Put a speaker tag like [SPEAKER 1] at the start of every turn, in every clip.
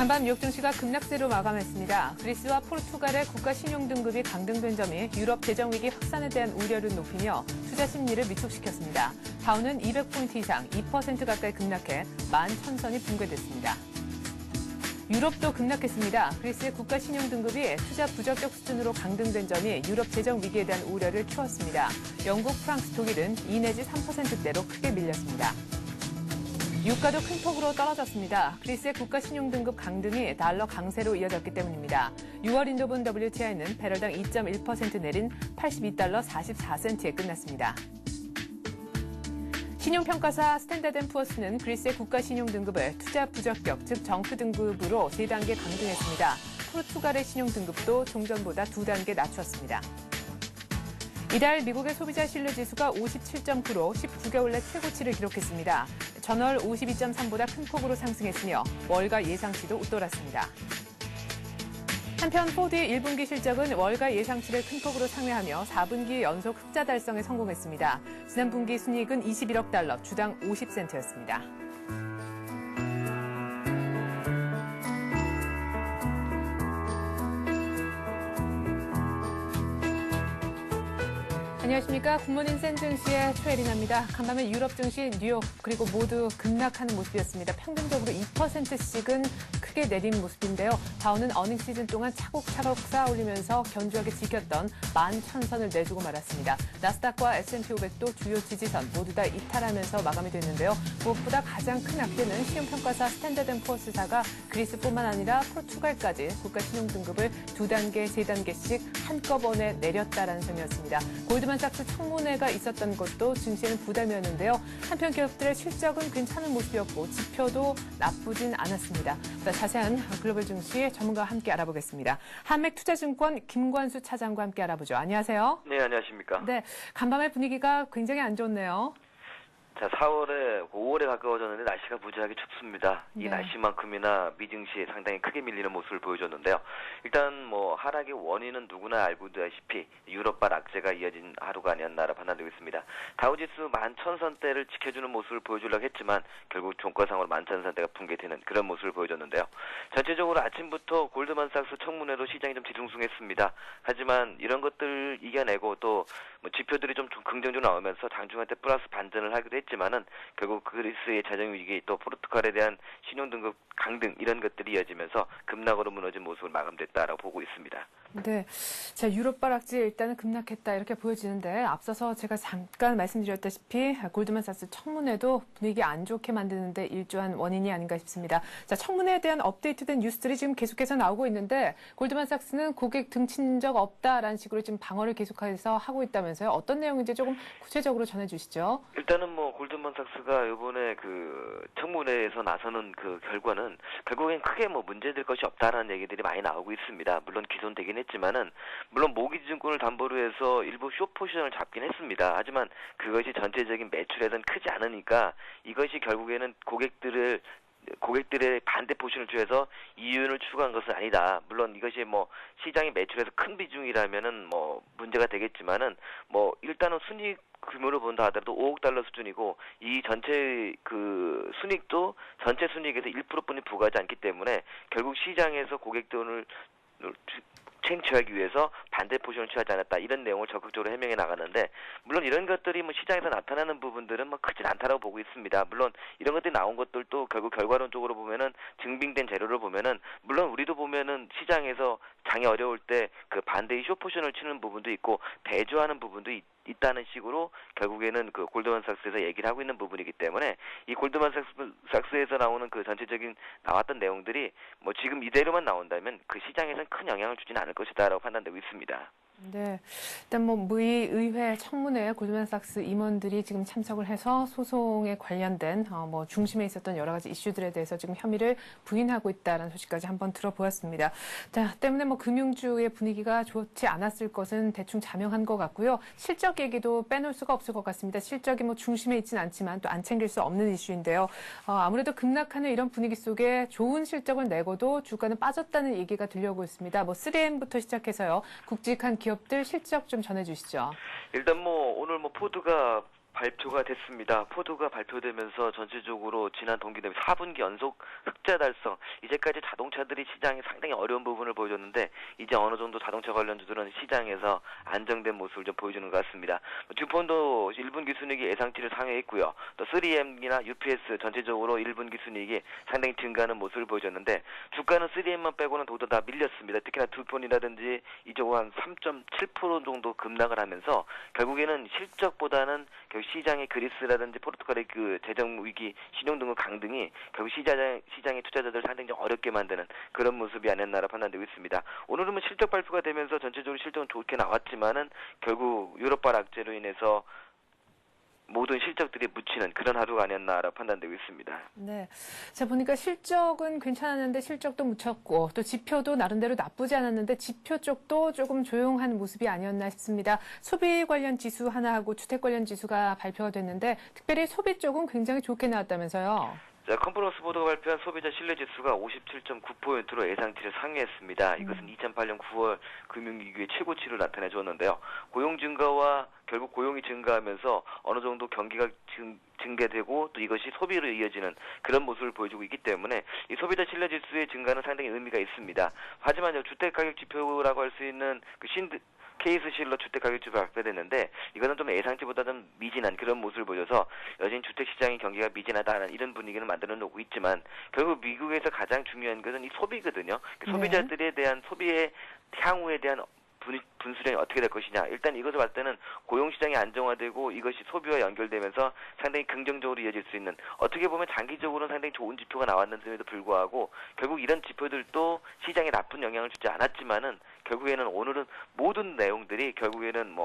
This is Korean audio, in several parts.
[SPEAKER 1] 간밤 뉴욕 증시가 급락세로 마감했습니다. 그리스와 포르투갈의 국가 신용 등급이 강등된 점이 유럽 재정 위기 확산에 대한 우려를 높이며 투자 심리를 위축시켰습니다. 다우는 200포인트 이상 2% 가까이 급락해 11,000선이 붕괴됐습니다. 유럽도 급락했습니다. 그리스의 국가 신용 등급이 투자 부적격 수준으로 강등된 점이 유럽 재정 위기에 대한 우려를 키웠습니다. 영국, 프랑스, 독일은 2 내지 3%대로 크게 밀렸습니다. 유가도 큰 폭으로 떨어졌습니다. 그리스의 국가 신용 등급 강등이 달러 강세로 이어졌기 때문입니다. 6월 인도분 WTI는 배럴당 2.1% 내린 82달러 44센트에 끝났습니다. 신용평가사 스탠다드앤푸어스는 그리스의 국가 신용 등급을 투자 부적격, 즉 정크 등급으로 3단계 강등했습니다. 포르투갈의 신용 등급도 종전보다 2단계 낮췄습니다. 이달 미국의 소비자 신뢰지수가 57.9로 19개월 내 최고치를 기록했습니다. 전월 52.3보다 큰 폭으로 상승했으며 월가 예상치도 웃돌았습니다. 한편 포드의 1분기 실적은 월가 예상치를 큰 폭으로 상회하며 4분기 연속 흑자 달성에 성공했습니다. 지난 분기 순이익은 21억 달러, 주당 50센트였습니다. 안녕하십니까. 굿모닝 센 증시의 최혜린입니다. 간밤에 유럽 증시, 뉴욕 그리고 모두 급락하는 모습이었습니다. 평균적으로 2%씩은 크게 내린 모습인데요. 다우는 어닝 시즌 동안 차곡차곡 쌓아올리면서 견조하게 지켰던 11,000선을 내주고 말았습니다. 나스닥과 S&P 500도 주요 지지선 모두 다 이탈하면서 마감이 됐는데요. 무엇보다 가장 큰 악재는 신용평가사 스탠다드앤푸어스사가 그리스뿐만 아니라 포르투갈까지 국가 신용 등급을 2단계, 3단계씩 한꺼번에 내렸다라는 점이었습니다. 골드만삭스 청문회가 있었던 것도 증시에는 부담이었는데요. 한편 기업들의 실적은 괜찮은 모습이었고 지표도 나쁘진 않았습니다. 자세한 글로벌 증시 전문가와 함께 알아보겠습니다. 한맥투자증권 김관수 차장과 함께 알아보죠. 안녕하세요.
[SPEAKER 2] 네, 안녕하십니까.
[SPEAKER 1] 네, 간밤의 분위기가 굉장히 안 좋네요.
[SPEAKER 2] 자, 4월에 5월에 가까워졌는데 날씨가 무지하게 춥습니다. 이
[SPEAKER 1] 네.
[SPEAKER 2] 날씨만큼이나 미증시에 상당히 크게 밀리는 모습을 보여줬는데요. 일단 하락의 원인은 누구나 알고 있다시피 유럽발 악재가 이어진 하루가 아니었나라 판단되고 있습니다. 다우지수 11,000선대를 지켜주는 모습을 보여주려고 했지만 결국 종가상으로 11,000선대가 붕괴되는 그런 모습을 보여줬는데요. 전체적으로 아침부터 골드만삭스 청문회로 시장이 좀 뒤숭숭했습니다. 하지만 이런 것들 이겨내고 또 지표들이 좀 긍정적으로 나오면서 장중한테 플러스 반전을 하기도 했지만은 결국 그리스의 재정 위기 또 포르투갈에 대한 신용 등급 강등 이런 것들이 이어지면서 급락으로 무너진 모습을 마감됐다라고 보고 있습니다.
[SPEAKER 1] 네, 자 유럽발 악재 일단은 급락했다 이렇게 보여지는데 앞서서 제가 잠깐 말씀드렸다시피 골드만삭스 청문회도 분위기 안 좋게 만드는데 일조한 원인이 아닌가 싶습니다. 자 청문회에 대한 업데이트된 뉴스들이 지금 계속해서 나오고 있는데 골드만삭스는 고객 등친 적 없다라는 식으로 지금 방어를 계속해서 하고 있다면서요. 어떤 내용인지 조금 구체적으로 전해주시죠.
[SPEAKER 2] 일단은 골드만삭스가 이번에 그 청문회에서 나서는 그 결과는 결국엔 크게 문제될 것이 없다라는 얘기들이 많이 나오고 있습니다. 물론 기존되긴 했지만은 물론 모기지증권을 담보로 해서 일부 숏포지션을 잡긴 했습니다. 하지만 그것이 전체적인 매출에는 크지 않으니까 이것이 결국에는 고객들의 반대 포션을 취해서 이윤을 추구한 것은 아니다. 물론 이것이 시장의 매출에서 큰 비중이라면은 문제가 되겠지만은 일단은 순이익 규모로 본다 하더라도 5억 달러 수준이고 이 전체 그 순이익도 전체 순이익에서 1%뿐이 부과하지 않기 때문에 결국 시장에서 고객 돈을 챙취하기 위해서 반대 포지션을 취하지 않았다. 이런 내용을 적극적으로 해명해 나가는데 물론 이런 것들이 시장에서 나타나는 부분들은 크진 않다라고 보고 있습니다. 물론 이런 것들이 나온 것들도 결국 결과론적으로 보면은 증빙된 재료를 보면은 물론 우리도 보면은 시장에서 장이 어려울 때 그 반대의 숏포지션을 치는 부분도 있고 대조하는 부분도 있다는 식으로 결국에는 그 골드만삭스에서 얘기를 하고 있는 부분이기 때문에 이 골드만삭스에서 나오는 그 전체적인 나왔던 내용들이 지금 이대로만 나온다면 그 시장에서는 큰 영향을 주지는 않을 것이다라고 판단되고 있습니다.
[SPEAKER 1] 네, 일단 의회 청문회에 골드만삭스 임원들이 지금 참석을 해서 소송에 관련된 중심에 있었던 여러 가지 이슈들에 대해서 지금 혐의를 부인하고 있다는 소식까지 한번 들어보았습니다. 자, 때문에 금융주의 분위기가 좋지 않았을 것은 대충 자명한 것 같고요. 실적 얘기도 빼놓을 수가 없을 것 같습니다. 실적이 중심에 있지는 않지만 또 안 챙길 수 없는 이슈인데요. 아무래도 급락하는 이런 분위기 속에 좋은 실적을 내고도 주가는 빠졌다는 얘기가 들려오고 있습니다. 3M부터 시작해서요. 굵직한 기업들 실적 좀 전해주시죠.
[SPEAKER 2] 일단 오늘 포드가 발표가 됐습니다. 포드가 발표되면서 전체적으로 지난 동기 대비 4분기 연속 흑자 달성. 이제까지 자동차들이 시장에 상당히 어려운 부분을 보여줬는데 이제 어느 정도 자동차 관련주들은 시장에서 안정된 모습을 좀 보여주는 것 같습니다. 듀폰도 1분기 순이익이 예상치를 상회했고요. 또 3M이나 UPS 전체적으로 1분기 순이익이 상당히 증가하는 모습을 보여줬는데 주가는 3M만 빼고는 모두 다 밀렸습니다. 특히나 듀폰이라든지 이쪽 한 3.7% 정도 급락을 하면서 결국에는 실적보다는 결국 시장의 그리스라든지 포르투갈의 그 재정 위기, 신용등급 강등이 결국 시장의 투자자들 상당히 좀 어렵게 만드는 그런 모습이 아니었나라 판단되고 있습니다. 오늘은 뭐 실적 발표가 되면서 전체적으로 실적은 좋게 나왔지만은 결국 유럽발 악재로 인해서 모든 실적들이 묻히는 그런 하루가 아니었나라 판단되고 있습니다.
[SPEAKER 1] 네. 자, 보니까 실적은 괜찮았는데 실적도 묻혔고 또 지표도 나름대로 나쁘지 않았는데 지표 쪽도 조금 조용한 모습이 아니었나 싶습니다. 소비 관련 지수 하나하고 주택 관련 지수가 발표가 됐는데 특별히 소비 쪽은 굉장히 좋게 나왔다면서요.
[SPEAKER 2] 자, 컨퍼런스 보드가 발표한 소비자 신뢰지수가 57.9%로 예상치를 상회했습니다. 이것은 2008년 9월 금융위기의 최고치를 나타내 줬는데요. 고용 증가와 결국 고용이 증가하면서 어느 정도 경기가 증대되고 또 이것이 소비로 이어지는 그런 모습을 보여주고 있기 때문에 이 소비자 신뢰지수의 증가는 상당히 의미가 있습니다. 하지만 주택가격 지표라고 할 수 있는 그 케이스 실러 주택 가격지표 발표됐는데 이거는 좀 예상치보다 좀 미진한 그런 모습을 보여서 여전히 주택 시장의 경기가 미진하다는 이런 분위기를 만들어 놓고 있지만 결국 미국에서 가장 중요한 것은 이 소비거든요.
[SPEAKER 1] 네.
[SPEAKER 2] 소비자들에 대한 소비의 향후에 대한 분수령이 어떻게 될 것이냐. 일단 이것을 봤을 때는 고용시장이 안정화되고 이것이 소비와 연결되면서 상당히 긍정적으로 이어질 수 있는 어떻게 보면 장기적으로는 상당히 좋은 지표가 나왔는데도 불구하고 결국 이런 지표들도 시장에 나쁜 영향을 주지 않았지만은 결국에는 오늘은 모든 내용들이 결국에는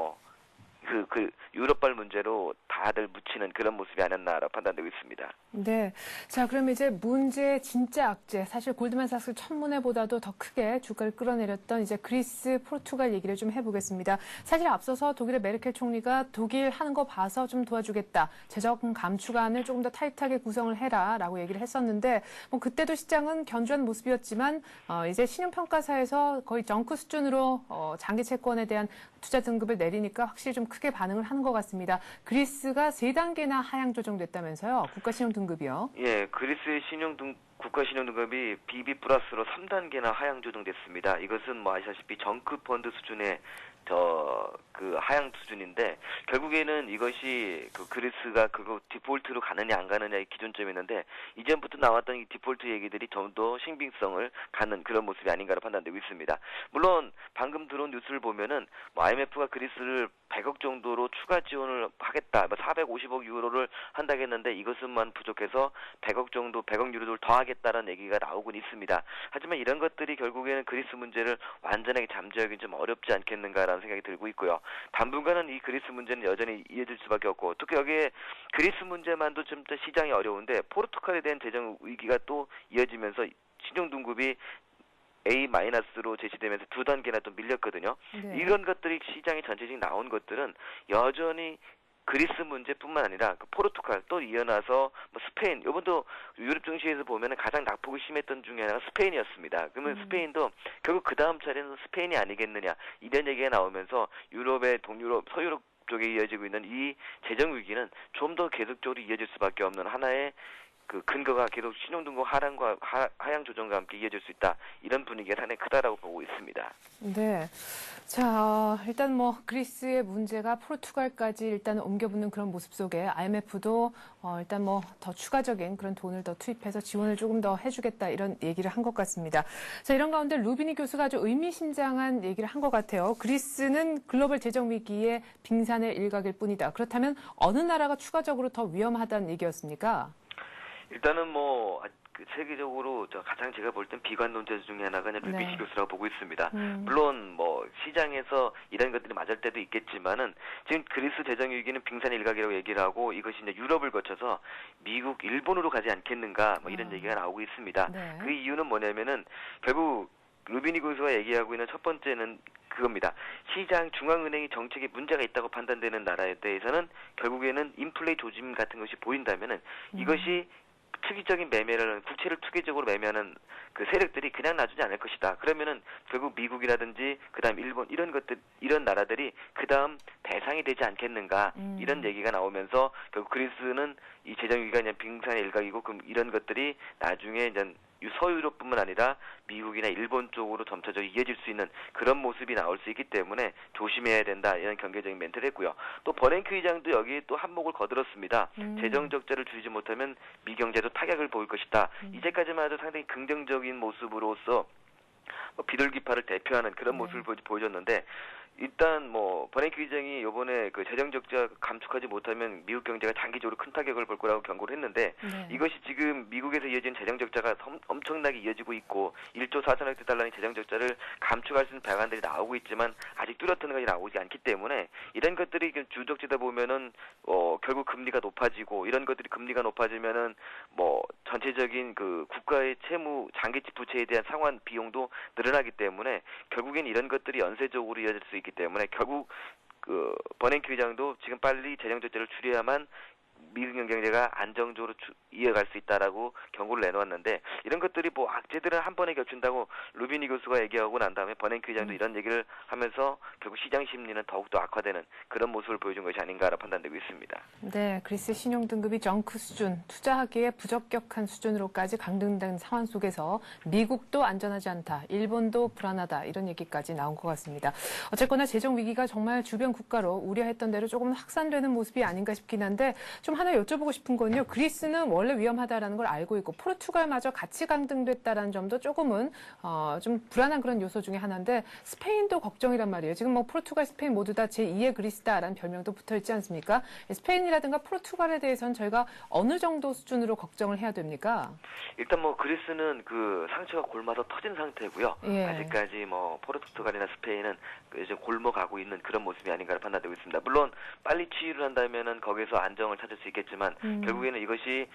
[SPEAKER 2] 유럽발 문제로 다들 묻히는 그런 모습이 아니었나라고 판단되고 있습니다.
[SPEAKER 1] 네. 자, 그럼 이제 문제의 진짜 악재, 사실 골드만삭스 첫문회보다도 더 크게 주가를 끌어내렸던 이제 그리스, 포르투갈 얘기를 좀 해보겠습니다. 사실 앞서서 독일의 메르켈 총리가 독일 하는 거 봐서 좀 도와주겠다. 재정 감축안을 조금 더 타이트하게 구성을 해라라고 얘기를 했었는데 뭐 그때도 시장은 견주한 모습이었지만 이제 신용평가사에서 거의 정크 수준으로 장기 채권에 대한 투자 등급을 내리니까 확실히 좀 크게 반응을 하는 것 같습니다. 그리스가 3단계나 하향 조정됐다면서요. 국가신용등급이요.
[SPEAKER 2] 예, 그리스의 국가신용등급이 BB 플러스로 3단계나 하향 조정됐습니다. 이것은 뭐 아시다시피 정크 펀드 수준의 하향 수준인데 결국에는 이것이 그리스가 그거 디폴트로 가느냐 안 가느냐의 기준점이었는데 이전부터 나왔던 이 디폴트 얘기들이 좀 더 신빙성을 갖는 그런 모습이 아닌가로 판단되고 있습니다. 물론 방금 들어온 뉴스를 보면은 IMF가 그리스를 100억 정도로 추가 지원을 하겠다, 450억 유로를 한다겠는데 이것은만 부족해서 100억 유로를 더 하겠다는 얘기가 나오곤 있습니다. 하지만 이런 것들이 결국에는 그리스 문제를 완전하게 잠재우기는 좀 어렵지 않겠는가라는 생각이 들고 있고요. 당분간은 이 그리스 문제는 여전히 이어질 수밖에 없고 특히 여기에 그리스 문제만도 좀 더 시장이 어려운데 포르투갈에 대한 재정 위기가 또 이어지면서 신용등급이 A-로 제시되면서 2단계나 또 밀렸거든요.
[SPEAKER 1] 네.
[SPEAKER 2] 이런 것들이 시장에 전체적으로 나온 것들은 여전히 그리스 문제뿐만 아니라 포르투갈 또 이어나서 스페인 이번도 유럽 증시에서 보면은 가장 낙폭이 심했던 중에 하나가 스페인이었습니다. 그러면 스페인도 결국 그 다음 차례는 스페인이 아니겠느냐 이런 얘기가 나오면서 유럽의 동유럽 서유럽 쪽에 이어지고 있는 이 재정 위기는 좀 더 계속적으로 이어질 수밖에 없는 하나의 근거가 계속 신용등급 하향 조정과 함께 이어질 수 있다. 이런 분위기가 상당히 크다라고 보고 있습니다.
[SPEAKER 1] 네. 자, 일단 그리스의 문제가 포르투갈까지 일단 옮겨붙는 그런 모습 속에 IMF도 일단 더 추가적인 그런 돈을 더 투입해서 지원을 조금 더 해주겠다 이런 얘기를 한 것 같습니다. 자, 이런 가운데 루비니 교수가 아주 의미심장한 얘기를 한 것 같아요. 그리스는 글로벌 재정 위기의 빙산의 일각일 뿐이다. 그렇다면 어느 나라가 추가적으로 더 위험하다는 얘기였습니까?
[SPEAKER 2] 일단은 세계적으로 가장 제가 볼 땐 비관 논제 중에 하나가 루비니
[SPEAKER 1] 네.
[SPEAKER 2] 교수라고 보고 있습니다. 물론 시장에서 이런 것들이 맞을 때도 있겠지만은 지금 그리스 재정 위기는 빙산 일각이라고 얘기를 하고 이것이 이제 유럽을 거쳐서 미국, 일본으로 가지 않겠는가 이런 얘기가 나오고 있습니다.
[SPEAKER 1] 네.
[SPEAKER 2] 그 이유는 뭐냐면은 결국 루비니 교수가 얘기하고 있는 첫 번째는 그겁니다. 시장 중앙은행이 정책에 문제가 있다고 판단되는 나라에 대해서는 결국에는 인플레 조짐 같은 것이 보인다면은 이것이 투기적인 매매를 국채를 투기적으로 매매하는 그 세력들이 그냥 놔주지 않을 것이다. 그러면은 결국 미국이라든지 그다음 일본 이런 것들 이런 나라들이 그다음 대상이 되지 않겠는가 이런 얘기가 나오면서 결국 그리스는 이 재정 위기가 그냥 빙산의 일각이고 그럼 이런 것들이 나중에 이제 서유럽뿐만 아니라 미국이나 일본 쪽으로 점차적으로 이어질 수 있는 그런 모습이 나올 수 있기 때문에 조심해야 된다 이런 경계적인 멘트를 했고요. 또 버냉키 의장도 여기에 또 한몫을 거들었습니다. 재정 적자를 줄이지 못하면 미 경제도 타격을 보일 것이다. 이제까지만 해도 상당히 긍정적인 모습으로서 비둘기파를 대표하는 그런 모습을 보여줬는데 일단 버냉키 의장이 이번에 그 재정 적자 감축하지 못하면 미국 경제가 장기적으로 큰 타격을 볼 거라고 경고를 했는데 이것이 지금 미국에서 이어진 재정 적자가 엄청나게 이어지고 있고 1조 4천억 달러의 재정 적자를 감축할 수 있는 방안들이 나오고 있지만 아직 뚜렷한 것이 나오지 않기 때문에 이런 것들이 주적지다 보면은 결국 금리가 높아지고 이런 것들이 금리가 높아지면은 전체적인 그 국가의 채무 장기치 부채에 대한 상환 비용도 늘어나기 때문에 결국엔 이런 것들이 연쇄적으로 이어질 수 있기 때문에 결국 그 버냉키 의장도 지금 빨리 재정 적자를 줄여야만 미국 경제가 안정적으로 이어갈 수 있다라고 경고를 내놓았는데 이런 것들이 악재들은 한 번에 겹친다고 루비니 교수가 얘기하고 난 다음에 버냉키 의장도 이런 얘기를 하면서 결국 시장 심리는 더욱더 악화되는 그런 모습을 보여준 것이 아닌가라 판단되고 있습니다.
[SPEAKER 1] 네, 그리스 신용 등급이 정크 수준, 투자하기에 부적격한 수준으로까지 강등된 상황 속에서 미국도 안전하지 않다, 일본도 불안하다 이런 얘기까지 나온 것 같습니다. 어쨌거나 재정 위기가 정말 주변 국가로 우려했던 대로 조금 확산되는 모습이 아닌가 싶긴 한데 좀 하나 여쭤보고 싶은 건요. 그리스는 원래 위험하다라는 걸 알고 있고 포르투갈마저 같이 강등됐다라는 점도 조금은 좀 불안한 그런 요소 중에 하나인데 스페인도 걱정이란 말이에요. 지금 포르투갈, 스페인 모두 다 제2의 그리스다라는 별명도 붙어 있지 않습니까? 스페인이라든가 포르투갈에 대해서는 저희가 어느 정도 수준으로 걱정을 해야 됩니까?
[SPEAKER 2] 일단 그리스는 그 상처가 골마서 터진 상태고요.
[SPEAKER 1] 예.
[SPEAKER 2] 아직까지 포르투갈이나 스페인은 이제 골머가고 있는 그런 모습이 아닌가 판단되고 있습니다. 물론 빨리 치유를 한다면은 거기서 안정을 찾을 수 있겠지만 결국에는 이것이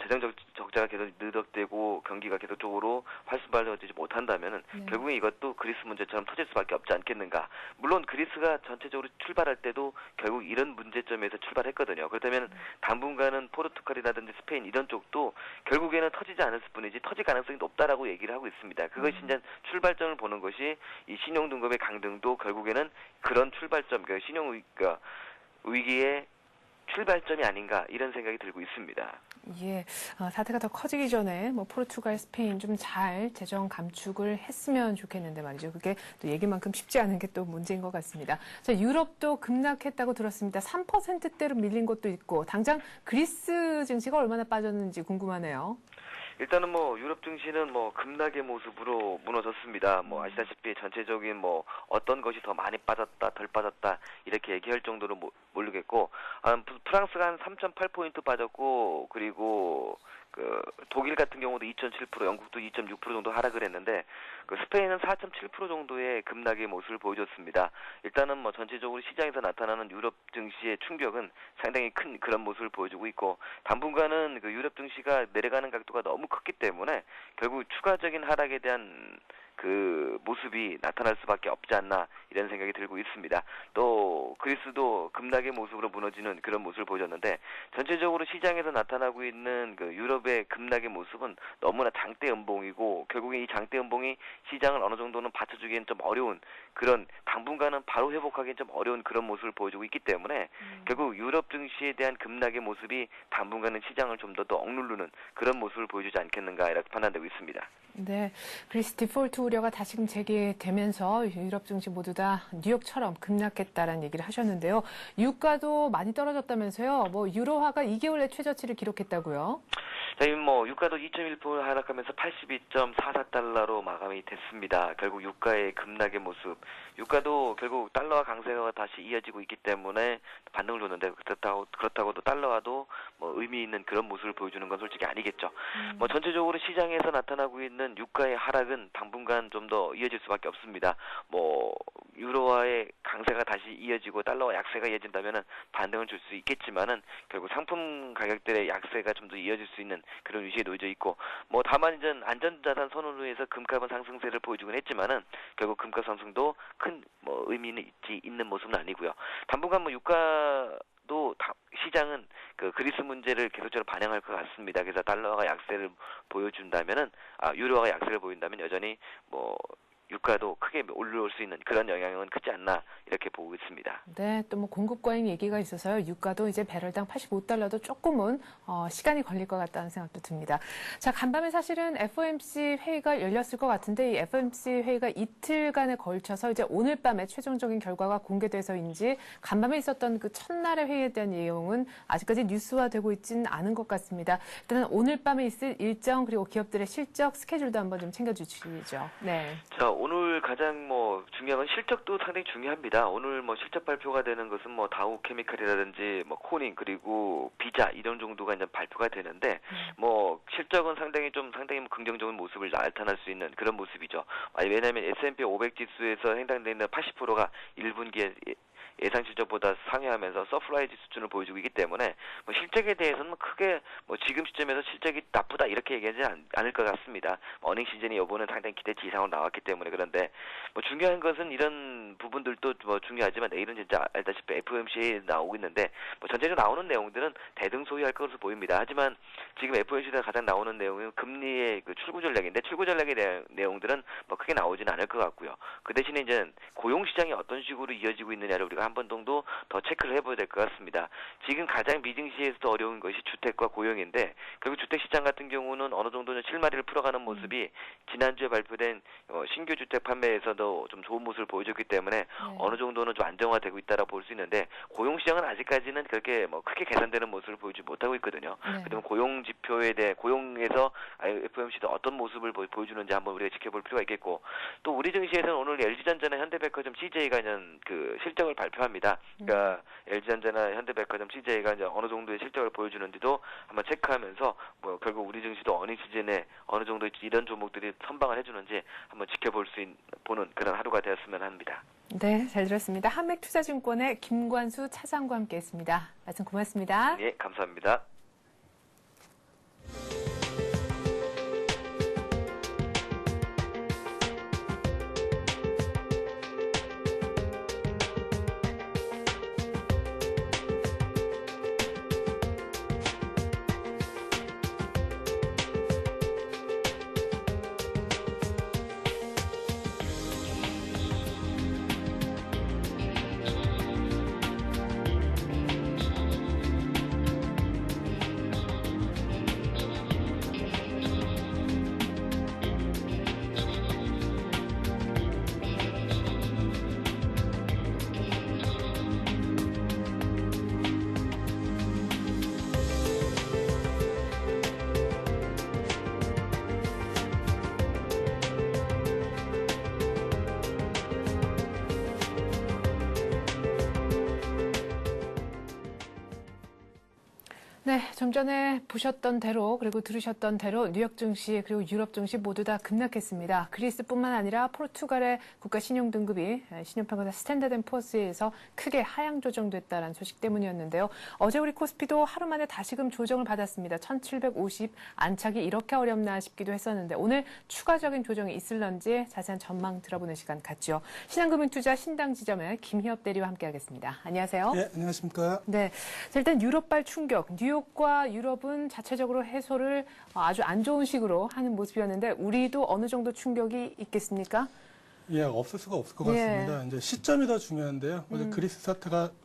[SPEAKER 2] 재정 적자가 계속 누적되고 경기가 계속적으로 활성화되지 못한다면은 결국에 이것도 그리스 문제처럼 터질 수밖에 없지 않겠는가. 물론 그리스가 전체적으로 출발할 때도 결국 이런 문제점에서 출발했거든요. 그렇다면 당분간은 포르투갈이라든지 스페인 이런 쪽도 결국에는 터지지 않을 뿐이지 터질 가능성이 높다라고 얘기를 하고 있습니다. 그것이 이제 출발점을 보는 것이 이 신용등급의 강등도 결국에는 그런 출발점, 그러니까 신용 위기의 출발점이 아닌가 이런 생각이 들고 있습니다.
[SPEAKER 1] 예, 사태가 더 커지기 전에 포르투갈, 스페인 좀 잘 재정 감축을 했으면 좋겠는데 말이죠. 그게 또 얘기만큼 쉽지 않은 게 또 문제인 것 같습니다. 자, 유럽도 급락했다고 들었습니다. 3%대로 밀린 것도 있고 당장 그리스 증시가 얼마나 빠졌는지 궁금하네요.
[SPEAKER 2] 일단은 유럽 증시는 급락의 모습으로 무너졌습니다. 아시다시피 전체적인 어떤 것이 더 많이 빠졌다, 덜 빠졌다 이렇게 얘기할 정도로 모르겠고 프랑스가 한 3.8포인트 빠졌고 그리고 그 독일 같은 경우도 2.7%, 영국도 2.6% 정도 하락을 했는데 그 스페인은 4.7% 정도의 급락의 모습을 보여줬습니다. 일단은 전체적으로 시장에서 나타나는 유럽 증시의 충격은 상당히 큰 그런 모습을 보여주고 있고 당분간은 그 유럽 증시가 내려가는 각도가 너무 컸기 때문에 결국 추가적인 하락에 대한 그 모습이 나타날 수밖에 없지 않나 이런 생각이 들고 있습니다. 또 그리스도 급락의 모습으로 무너지는 그런 모습을 보여줬는데 전체적으로 시장에서 나타나고 있는 그 유럽의 급락의 모습은 너무나 장대 연봉이고 결국에 이 장대 연봉이 시장을 어느 정도는 받쳐주기엔 좀 어려운 그런 당분간은 바로 회복하기엔 좀 어려운 그런 모습을 보여주고 있기 때문에 결국 유럽 증시에 대한 급락의 모습이 당분간은 시장을 좀 더 억누르는 그런 모습을 보여주지 않겠는가 이렇게 판단되고 있습니다.
[SPEAKER 1] 네, 그리스 디폴트 우려가 다시금 제기되면서 유럽 증시 모두 다 뉴욕처럼 급락했다라는 얘기를 하셨는데요. 유가도 많이 떨어졌다면서요. 유로화가 2개월 내 최저치를 기록했다고요?
[SPEAKER 2] 자, 유가도 2.1% 하락하면서 82.44달러로 마감이 됐습니다. 결국 유가의 급락의 모습. 유가도 결국 달러와 강세가 다시 이어지고 있기 때문에 반등을 줬는데 그렇다고도 달러와도 의미 있는 그런 모습을 보여주는 건 솔직히 아니겠죠. 전체적으로 시장에서 나타나고 있는 유가의 하락은 당분간 좀 더 이어질 수밖에 없습니다. 유로화의 강세가 다시 이어지고 달러와 약세가 이어진다면은 반등을 줄 수 있겠지만은 결국 상품 가격들의 약세가 좀 더 이어질 수 있는 그런 위치에 놓여져 있고 뭐 다만 이제 안전자산 선언으로 해서 금값은 상승세를 보여주긴 했지만은 결국 금값 상승도 큰 뭐 의미는 있는 모습은 아니고요. 당분간 뭐 유가도 시장은 그 그리스 문제를 계속적으로 반영할 것 같습니다. 그래서 달러가 약세를 보여준다면은 유로화가 약세를 보인다면 여전히 뭐 유가도 크게 올라올 수 있는 그런 영향은 크지 않나 이렇게 보고 있습니다.
[SPEAKER 1] 네, 또 뭐 공급 과잉 얘기가 있어서요. 유가도 이제 배럴당 85달러도 조금은 시간이 걸릴 것 같다는 생각도 듭니다. 자, 간밤에 사실은 FOMC 회의가 열렸을 것 같은데 이 FOMC 회의가 이틀간에 걸쳐서 이제 오늘 밤에 최종적인 결과가 공개돼서인지 간밤에 있었던 그 첫날의 회의에 대한 내용은 아직까지 뉴스화되고 있지는 않은 것 같습니다. 일단 오늘 밤에 있을 일정 그리고 기업들의 실적 스케줄도 한번 좀 챙겨주시죠. 네.
[SPEAKER 2] 자, 오늘 가장 뭐 중요한 건 실적도 상당히 중요합니다. 오늘 뭐 실적 발표가 되는 것은 뭐 다우케미칼이라든지 뭐 코닝 그리고 비자 이런 정도가 이제 발표가 되는데 뭐 실적은 상당히 뭐 긍정적인 모습을 나타날 수 있는 그런 모습이죠. 왜냐하면 S&P 500 지수에서 해당되는 80%가 1분기에 예상 실적보다 상회하면서 서프라이즈 수준을 보여주고 있기 때문에 뭐 실적에 대해서는 크게 뭐 지금 시점에서 실적이 나쁘다 이렇게 얘기하지 않을 것 같습니다. 어닝 시즌이 이번에 상당히 기대치 이상으로 나왔기 때문에 그런데 뭐 중요한 것은 이런 부분들도 뭐 중요하지만 내일은 진짜 알다시피 FOMC에 나오고 있는데 뭐 전체적으로 나오는 내용들은 대등소이할 것으로 보입니다. 하지만 지금 FOMC에서 가장 나오는 내용은 금리의 그 출구 전략인데 출구 전략의 내용들은 뭐 크게 나오지는 않을 것 같고요. 그 대신에 이제 고용 시장이 어떤 식으로 이어지고 있느냐를 우리가 한 번 정도 더 체크를 해봐야 될 것 같습니다. 지금 가장 미증시에서도 어려운 것이 주택과 고용인데 결국 주택시장 같은 경우는 어느 정도는 실마리를 풀어가는 모습이 지난주에 발표된 신규 주택 판매에서도 좀 좋은 모습을 보여줬기 때문에 어느 정도는 좀 안정화되고 있다라고 볼 수 있는데 고용시장은 아직까지는 그렇게 뭐 크게 개선되는 모습을 보여주지 못하고 있거든요. 그러면 고용 지표에 대해 고용에서 FOMC도 어떤 모습을 보여주는지 한번 우리가 지켜볼 필요가 있겠고 또 우리 증시에서는 오늘 LG전자나 현대백화점 CJ가 그 실적을 발표합니다. 그러니까 LG전자나 현대백화점 CJ가 이제 어느 정도의 실적을 보여주는지도 한번 체크하면서 뭐 결국 우리 증시도 어닝 시즌에 어느 정도 이런 종목들이 선방을 해주는지 한번 지켜볼 수 보는 그런 하루가 되었으면 합니다.
[SPEAKER 1] 네, 잘 들었습니다. 한맥투자증권의 김관수 차장과 함께했습니다. 말씀 고맙습니다.
[SPEAKER 2] 네, 감사합니다.
[SPEAKER 1] 네, 좀 전에 보셨던 대로 그리고 들으셨던 대로 뉴욕 증시 그리고 유럽 증시 모두 다 급락했습니다. 그리스뿐만 아니라 포르투갈의 국가 신용 등급이 신용평가사 스탠다드앤푸어스에서 크게 하향 조정됐다는 소식 때문이었는데요. 어제 우리 코스피도 하루 만에 다시금 조정을 받았습니다. 1750 안착이 이렇게 어렵나 싶기도 했었는데 오늘 추가적인 조정이 있을런지 자세한 전망 들어보는 시간 갖죠. 신한금융투자 신당지점의 김희엽 대리와 함께하겠습니다. 안녕하세요.
[SPEAKER 3] 네, 안녕하십니까.
[SPEAKER 1] 네, 자, 일단 유럽발 충격, 뉴욕과 유럽은 자체적으로 해소를 아주 안 좋은 식으로 하는 모습이었는데 우리도 어느 정도 충격이 있겠습니까?
[SPEAKER 3] 예, 없을 수가 없을 것 같습니다. 이제 시점이 더 중요한데요. 어제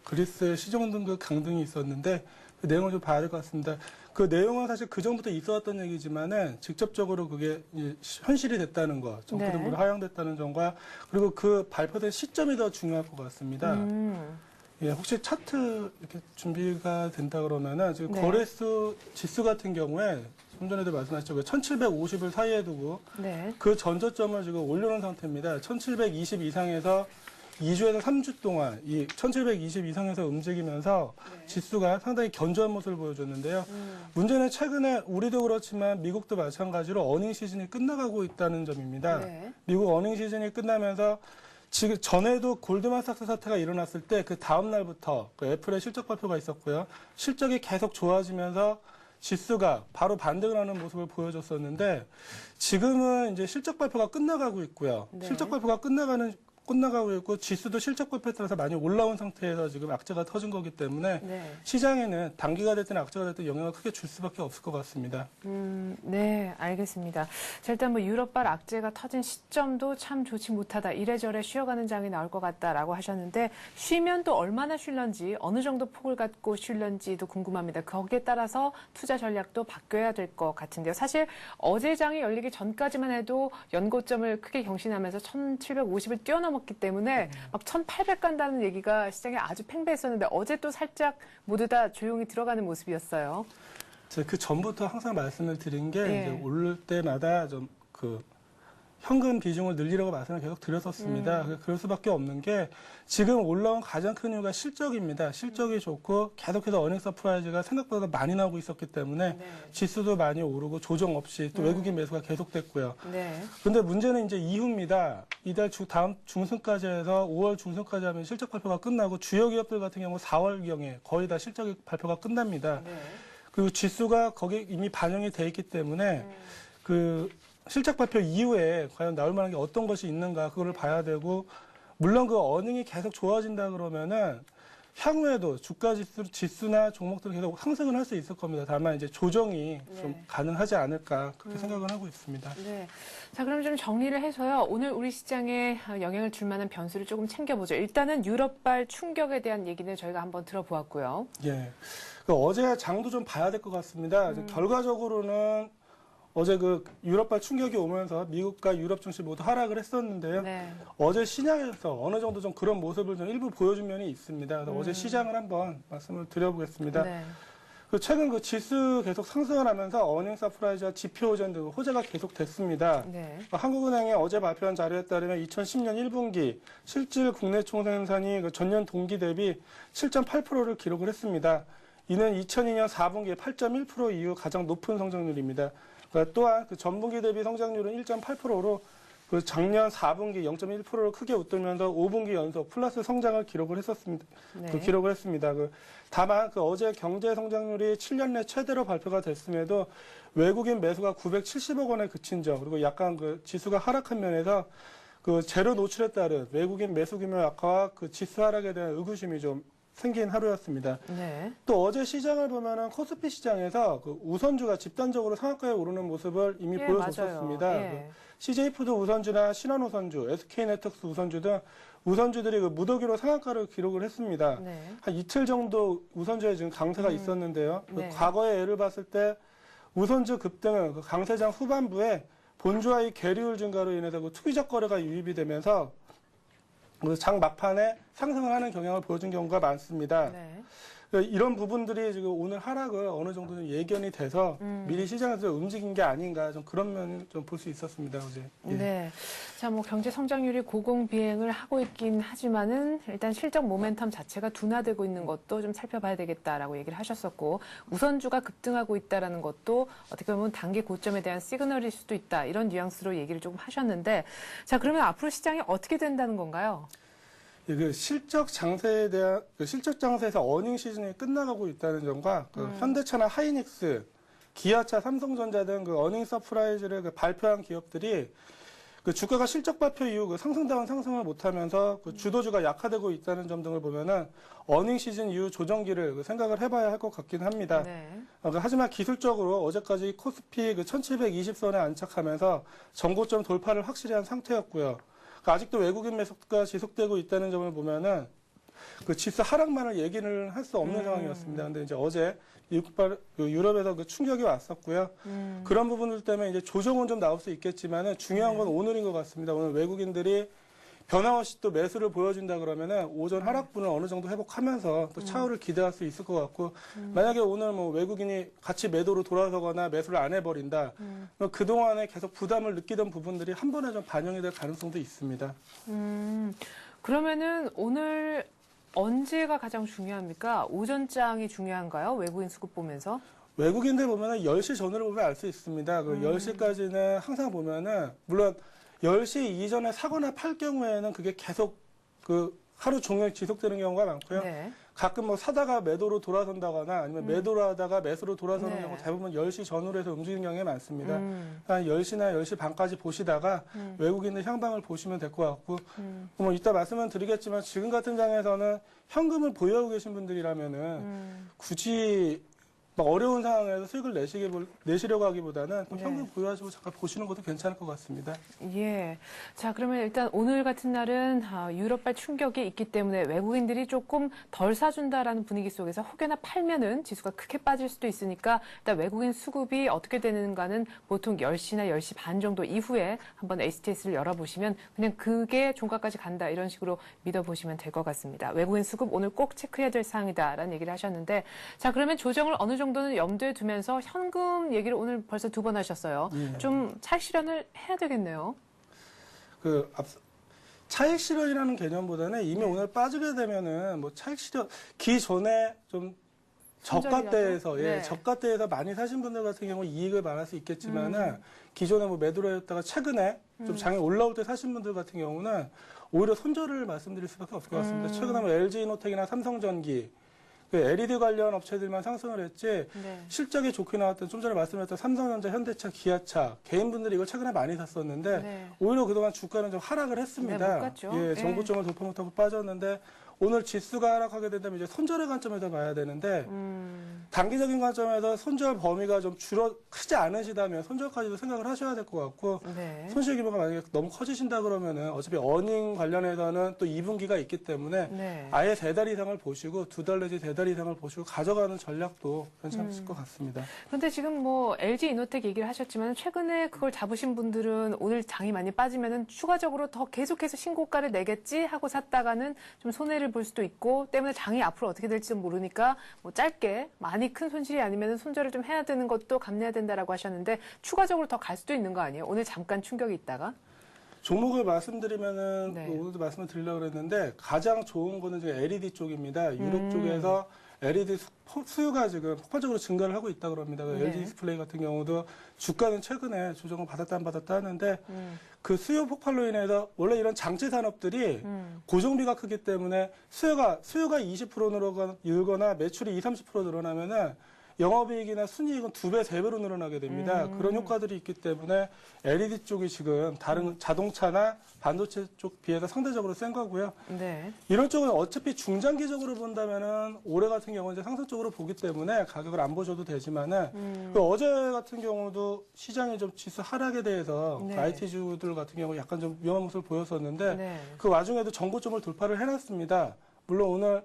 [SPEAKER 3] 그리스의 시정 등급 강등이 있었는데 그 내용을 좀 봐야 될 것 같습니다. 그 내용은 사실 그 전부터 있어왔던 얘기지만은 직접적으로 그게 현실이 됐다는 거, 정부등급으로 하향됐다는 점과 그리고 그 발표된 시점이 더 중요할 것 같습니다. 예, 혹시 차트 이렇게 준비가 된다 그러면은 지금 거래수 지수 같은 경우에 좀 전에도 말씀하셨죠. 1750을 사이에 두고 그 전저점을 지금 올려놓은 상태입니다. 1720 이상에서 2주에서 3주 동안 이 1720 이상에서 움직이면서 지수가 상당히 견조한 모습을 보여줬는데요. 문제는 최근에 우리도 그렇지만 미국도 마찬가지로 어닝 시즌이 끝나가고 있다는 점입니다. 미국 어닝 시즌이 끝나면서 지금 전에도 골드만삭스 사태가 일어났을 때 그 다음 날부터 그 애플의 실적 발표가 있었고요. 실적이 계속 좋아지면서 지수가 바로 반등을 하는 모습을 보여줬었는데 지금은 이제 실적 발표가 끝나가고 있고요.
[SPEAKER 1] 네.
[SPEAKER 3] 실적 발표가 끝나가고 있고 지수도 실적 발표에 따라서 많이 올라온 상태에서 지금 악재가 터진 거기 때문에
[SPEAKER 1] 네.
[SPEAKER 3] 시장에는 단기가 됐든 악재가 됐든 영향을 크게 줄 수밖에 없을 것 같습니다.
[SPEAKER 1] 네, 알겠습니다. 자, 일단 뭐 유럽발 악재가 터진 시점도 참 좋지 못하다. 이래저래 쉬어가는 장이 나올 것 같다라고 하셨는데 쉬면 또 얼마나 쉴런지 어느 정도 폭을 갖고 쉴런지도 궁금합니다. 거기에 따라서 투자 전략도 바뀌어야 될 것 같은데요. 사실 어제 장이 열리기 전까지만 해도 연고점을 크게 경신하면서 1750을 뛰어넘었기 때문에 막 1800 간다는 얘기가 시장에 아주 팽배했었는데 어제 또 살짝 모두 다 조용히 들어가는 모습이었어요.
[SPEAKER 3] 제가 그 전부터 항상 말씀을 드린 게
[SPEAKER 1] 예.
[SPEAKER 3] 이제 오를 때마다 좀 그 현금 비중을 늘리려고 말씀을 계속 드렸었습니다. 그럴 수밖에 없는 게 지금 올라온 가장 큰 이유가 실적입니다. 실적이 좋고 계속해서 어닝 서프라이즈가 생각보다 많이 나오고 있었기 때문에
[SPEAKER 1] 네.
[SPEAKER 3] 지수도 많이 오르고 조정 없이 또 외국인 매수가 계속됐고요.
[SPEAKER 1] 네.
[SPEAKER 3] 그런데 문제는 이제 이후입니다. 이달 다음 중순까지 해서 5월 중순까지 하면 실적 발표가 끝나고 주요 기업들 같은 경우 4월경에 거의 다 실적 발표가 끝납니다.
[SPEAKER 1] 네.
[SPEAKER 3] 그리고 지수가 거기에 이미 반영이 돼 있기 때문에 그 실적 발표 이후에 과연 나올 만한 게 어떤 것이 있는가 그거를 봐야 되고 물론 그 어닝이 계속 좋아진다 그러면은 향후에도 주가 지수나 종목들 계속 상승을 할 수 있을 겁니다. 다만 이제 조정이 좀 가능하지 않을까 그렇게 생각을 하고 있습니다.
[SPEAKER 1] 네. 자, 그럼 좀 정리를 해서요. 오늘 우리 시장에 영향을 줄 만한 변수를 조금 챙겨보죠. 일단은 유럽발 충격에 대한 얘기는 저희가 한번 들어보았고요.
[SPEAKER 3] 예. 어제 장도 좀 봐야 될 것 같습니다. 결과적으로는 어제 그 유럽발 충격이 오면서 미국과 유럽 증시 모두 하락을 했었는데요.
[SPEAKER 1] 네.
[SPEAKER 3] 어제 시장에서 어느 정도 좀 그런 모습을 좀 일부 보여준 면이 있습니다. 그래서 어제 시장을 한번 말씀을 드려보겠습니다.
[SPEAKER 1] 네.
[SPEAKER 3] 최근 그 지수 계속 상승을 하면서 어닝 서프라이즈와 지표 호전 등 호재가 계속 됐습니다.
[SPEAKER 1] 네.
[SPEAKER 3] 한국은행이 어제 발표한 자료에 따르면 2010년 1분기 실질 국내 총생산이 그 전년 동기 대비 7.8%를 기록을 했습니다. 이는 2002년 4분기 8.1% 이후 가장 높은 성장률입니다. 또한 그 전분기 대비 성장률은 1.8%로 그 작년 4분기 0.1%를 크게 웃돌면서 5분기 연속 플러스 성장을 기록을 했었습니다.
[SPEAKER 1] 네.
[SPEAKER 3] 기록을 했습니다. 다만 어제 경제 성장률이 7년 내 최대로 발표가 됐음에도 외국인 매수가 970억 원에 그친 점 그리고 약간 그 지수가 하락한 면에서 그 재료 노출에 따른 외국인 매수 규모 약화와 그 지수 하락에 대한 의구심이 좀 생긴 하루였습니다.
[SPEAKER 1] 네.
[SPEAKER 3] 또 어제 시장을 보면은 코스피 시장에서 그 우선주가 집단적으로 상한가에 오르는 모습을 이미
[SPEAKER 1] 예,
[SPEAKER 3] 보여줬었습니다.
[SPEAKER 1] 맞아요. 예.
[SPEAKER 3] CJ푸드 우선주나 신한우선주, SK네트워크 우선주 등 우선주들이 그 무더기로 상한가를 기록을 했습니다.
[SPEAKER 1] 네.
[SPEAKER 3] 한 이틀 정도 우선주에 지금 강세가 있었는데요.
[SPEAKER 1] 네.
[SPEAKER 3] 과거의 예를 봤을 때 우선주 급등은 그 강세장 후반부에 본주와의 계류율 증가로 인해서 그 투기적 거래가 유입이 되면서 장 막판에 상승을 하는 경향을 보여준 경우가 많습니다.
[SPEAKER 1] 네.
[SPEAKER 3] 이런 부분들이 지금 오늘 하락을 어느 정도 좀 예견이 돼서 미리 시장에서 움직인 게 아닌가 좀 그런 면을 좀 볼 수 있었습니다 어제. 예.
[SPEAKER 1] 네. 자, 뭐 경제 성장률이 고공비행을 하고 있긴 하지만은 일단 실적 모멘텀 자체가 둔화되고 있는 것도 좀 살펴봐야 되겠다라고 얘기를 하셨었고 우선주가 급등하고 있다라는 것도 어떻게 보면 단기 고점에 대한 시그널일 수도 있다. 이런 뉘앙스로 얘기를 조금 하셨는데 자, 그러면 앞으로 시장이 어떻게 된다는 건가요?
[SPEAKER 3] 그 실적 장세에 대한 그 실적 장세에서 어닝 시즌이 끝나가고 있다는 점과 그 현대차나 하이닉스, 기아차, 삼성전자 등 그 어닝 서프라이즈를 그 발표한 기업들이 그 주가가 실적 발표 이후 그 상승다운 상승을 못하면서 그 주도주가 약화되고 있다는 점 등을 보면은 어닝 시즌 이후 조정기를 그 생각을 해봐야 할 것 같긴 합니다.
[SPEAKER 1] 네.
[SPEAKER 3] 하지만 기술적으로 어제까지 코스피 그 1720선에 안착하면서 전고점 돌파를 확실히 한 상태였고요. 아직도 외국인 매수가 지속되고 있다는 점을 보면은 그 지수 하락만을 얘기를 할 수 없는 상황이었습니다. 근데 이제 어제 유럽에서 그 충격이 왔었고요. 그런 부분들 때문에 이제 조정은 좀 나올 수 있겠지만은 중요한 건 오늘인 것 같습니다. 오늘 외국인들이 변함없이 또 매수를 보여준다 그러면은 오전 하락분을 어느 정도 회복하면서 또 차후를 기대할 수 있을 것 같고 만약에 오늘 뭐 외국인이 같이 매도로 돌아서거나 매수를 안 해버린다. 그동안에 계속 부담을 느끼던 부분들이 한 번에 좀 반영이 될 가능성도 있습니다.
[SPEAKER 1] 그러면은 오늘 언제가 가장 중요합니까? 오전장이 중요한가요? 외국인 수급 보면서?
[SPEAKER 3] 외국인들 보면은 10시 전후를 보면 알 수 있습니다. 10시까지는 항상 보면은 물론 10시 이전에 사거나 팔 경우에는 그게 계속 그 하루 종일 지속되는 경우가 많고요.
[SPEAKER 1] 네.
[SPEAKER 3] 가끔 뭐 사다가 매도로 돌아선다거나 아니면 매도를 하다가 매수로 돌아서는
[SPEAKER 1] 네.
[SPEAKER 3] 경우 대부분 10시 전후로 해서 움직이는 경우가 많습니다. 한 10시나 10시 반까지 보시다가 외국인의 향방을 보시면 될 것 같고 뭐 이따 말씀은 드리겠지만 지금 같은 장에서는 현금을 보유하고 계신 분들이라면은 굳이 막 어려운 상황에서 수익을 내시려고 하기보다는
[SPEAKER 1] 네.
[SPEAKER 3] 현금 보유하시고 잠깐 보시는 것도 괜찮을 것 같습니다.
[SPEAKER 1] 예. 자, 그러면 일단 오늘 같은 날은 유럽발 충격이 있기 때문에 외국인들이 조금 덜 사준다라는 분위기 속에서 혹여나 팔면은 지수가 크게 빠질 수도 있으니까 일단 외국인 수급이 어떻게 되는가는 보통 10시나 10시 반 정도 이후에 한번 HTS를 열어보시면 그냥 그게 종가까지 간다 이런 식으로 믿어보시면 될 것 같습니다. 외국인 수급 오늘 꼭 체크해야 될 사항이다라는 얘기를 하셨는데 자, 그러면 조정을 어느 정도는 염두에 두면서 현금 얘기를 오늘 벌써 2번 하셨어요.
[SPEAKER 3] 예.
[SPEAKER 1] 좀 차익 실현을 해야 되겠네요.
[SPEAKER 3] 차익 실현이라는 개념보다는 이미 오늘 빠지게 되면은 뭐 차익 실현 기존에 좀 저가대에서
[SPEAKER 1] 네.
[SPEAKER 3] 저가대에서 많이 사신 분들 같은 경우 이익을 말할 수 있겠지만은 기존에 뭐 매도를 했다가 최근에 좀 장이 올라올 때 사신 분들 같은 경우는 오히려 손절을 말씀드릴 수밖에 없을 것 같습니다. 최근에 뭐 LG이노텍이나 삼성전기 그 LED 관련 업체들만 상승을 했지
[SPEAKER 1] 네.
[SPEAKER 3] 실적이 좋게 나왔던 좀 전에 말씀드렸던 삼성전자, 현대차, 기아차 개인분들이 이걸 최근에 많이 샀었는데
[SPEAKER 1] 네.
[SPEAKER 3] 오히려 그동안 주가는 좀 하락을
[SPEAKER 1] 네,
[SPEAKER 3] 했습니다.
[SPEAKER 1] 못 갔죠.
[SPEAKER 3] 예, 정고점을 돌파 못하고 빠졌는데 오늘 지수가 하락하게 된다면 이제 손절의 관점에서 봐야 되는데 단기적인 관점에서 손절 범위가 좀 크지 않으시다면 손절까지도 생각을 하셔야 될 것 같고
[SPEAKER 1] 네.
[SPEAKER 3] 손실 규모가 만약에 너무 커지신다 그러면은 어차피 어닝 관련해서는 또 2분기가 있기 때문에
[SPEAKER 1] 네.
[SPEAKER 3] 아예 3달 이상을 보시고 2달 내지 3달 이상을 보시고 가져가는 전략도 괜찮으실 것 같습니다.
[SPEAKER 1] 그런데 지금 뭐 LG 이노텍 얘기를 하셨지만 최근에 그걸 잡으신 분들은 오늘 장이 많이 빠지면은 추가적으로 더 계속해서 신고가를 내겠지 하고 샀다가는 좀 손해를 볼 수도 있고 때문에 장이 앞으로 어떻게 될지도 모르니까 뭐 짧게 많이 큰 손실이 아니면 손절을 좀 해야 되는 것도 감내해야 된다라고 하셨는데 추가적으로 더 갈 수도 있는 거 아니에요? 오늘 잠깐 충격이 있다가
[SPEAKER 3] 종목을 말씀드리면은
[SPEAKER 1] 네.
[SPEAKER 3] 오늘도 말씀을 드리려고 그랬는데 가장 좋은 거는 지금 LED 쪽입니다. 유럽 쪽에서 LED 수요가 지금 폭발적으로 증가를 하고 있다고 합니다.
[SPEAKER 1] 네.
[SPEAKER 3] LG 디스플레이 같은 경우도 주가는 최근에 조정을 받았다 안 받았다 하는데 그 수요 폭발로 인해서 원래 이런 장치 산업들이 고정비가 크기 때문에 수요가 20% 늘거나 매출이 20-30% 늘어나면은 영업이익이나 순이익은 2배, 3배로 늘어나게 됩니다. 그런 효과들이 있기 때문에 LED 쪽이 지금 다른 자동차나 반도체 쪽 비해서 상대적으로 센 거고요.
[SPEAKER 1] 네.
[SPEAKER 3] 이런 쪽은 어차피 중장기적으로 본다면은 올해 같은 경우는 이제 상승적으로 보기 때문에 가격을 안 보셔도 되지만은 그 어제 같은 경우도 시장이 좀 지수 하락에 대해서
[SPEAKER 1] 네.
[SPEAKER 3] 그 IT주들 같은 경우 약간 좀 위험한 모습을 보였었는데
[SPEAKER 1] 네.
[SPEAKER 3] 그 와중에도 정고점을 돌파를 해놨습니다. 물론 오늘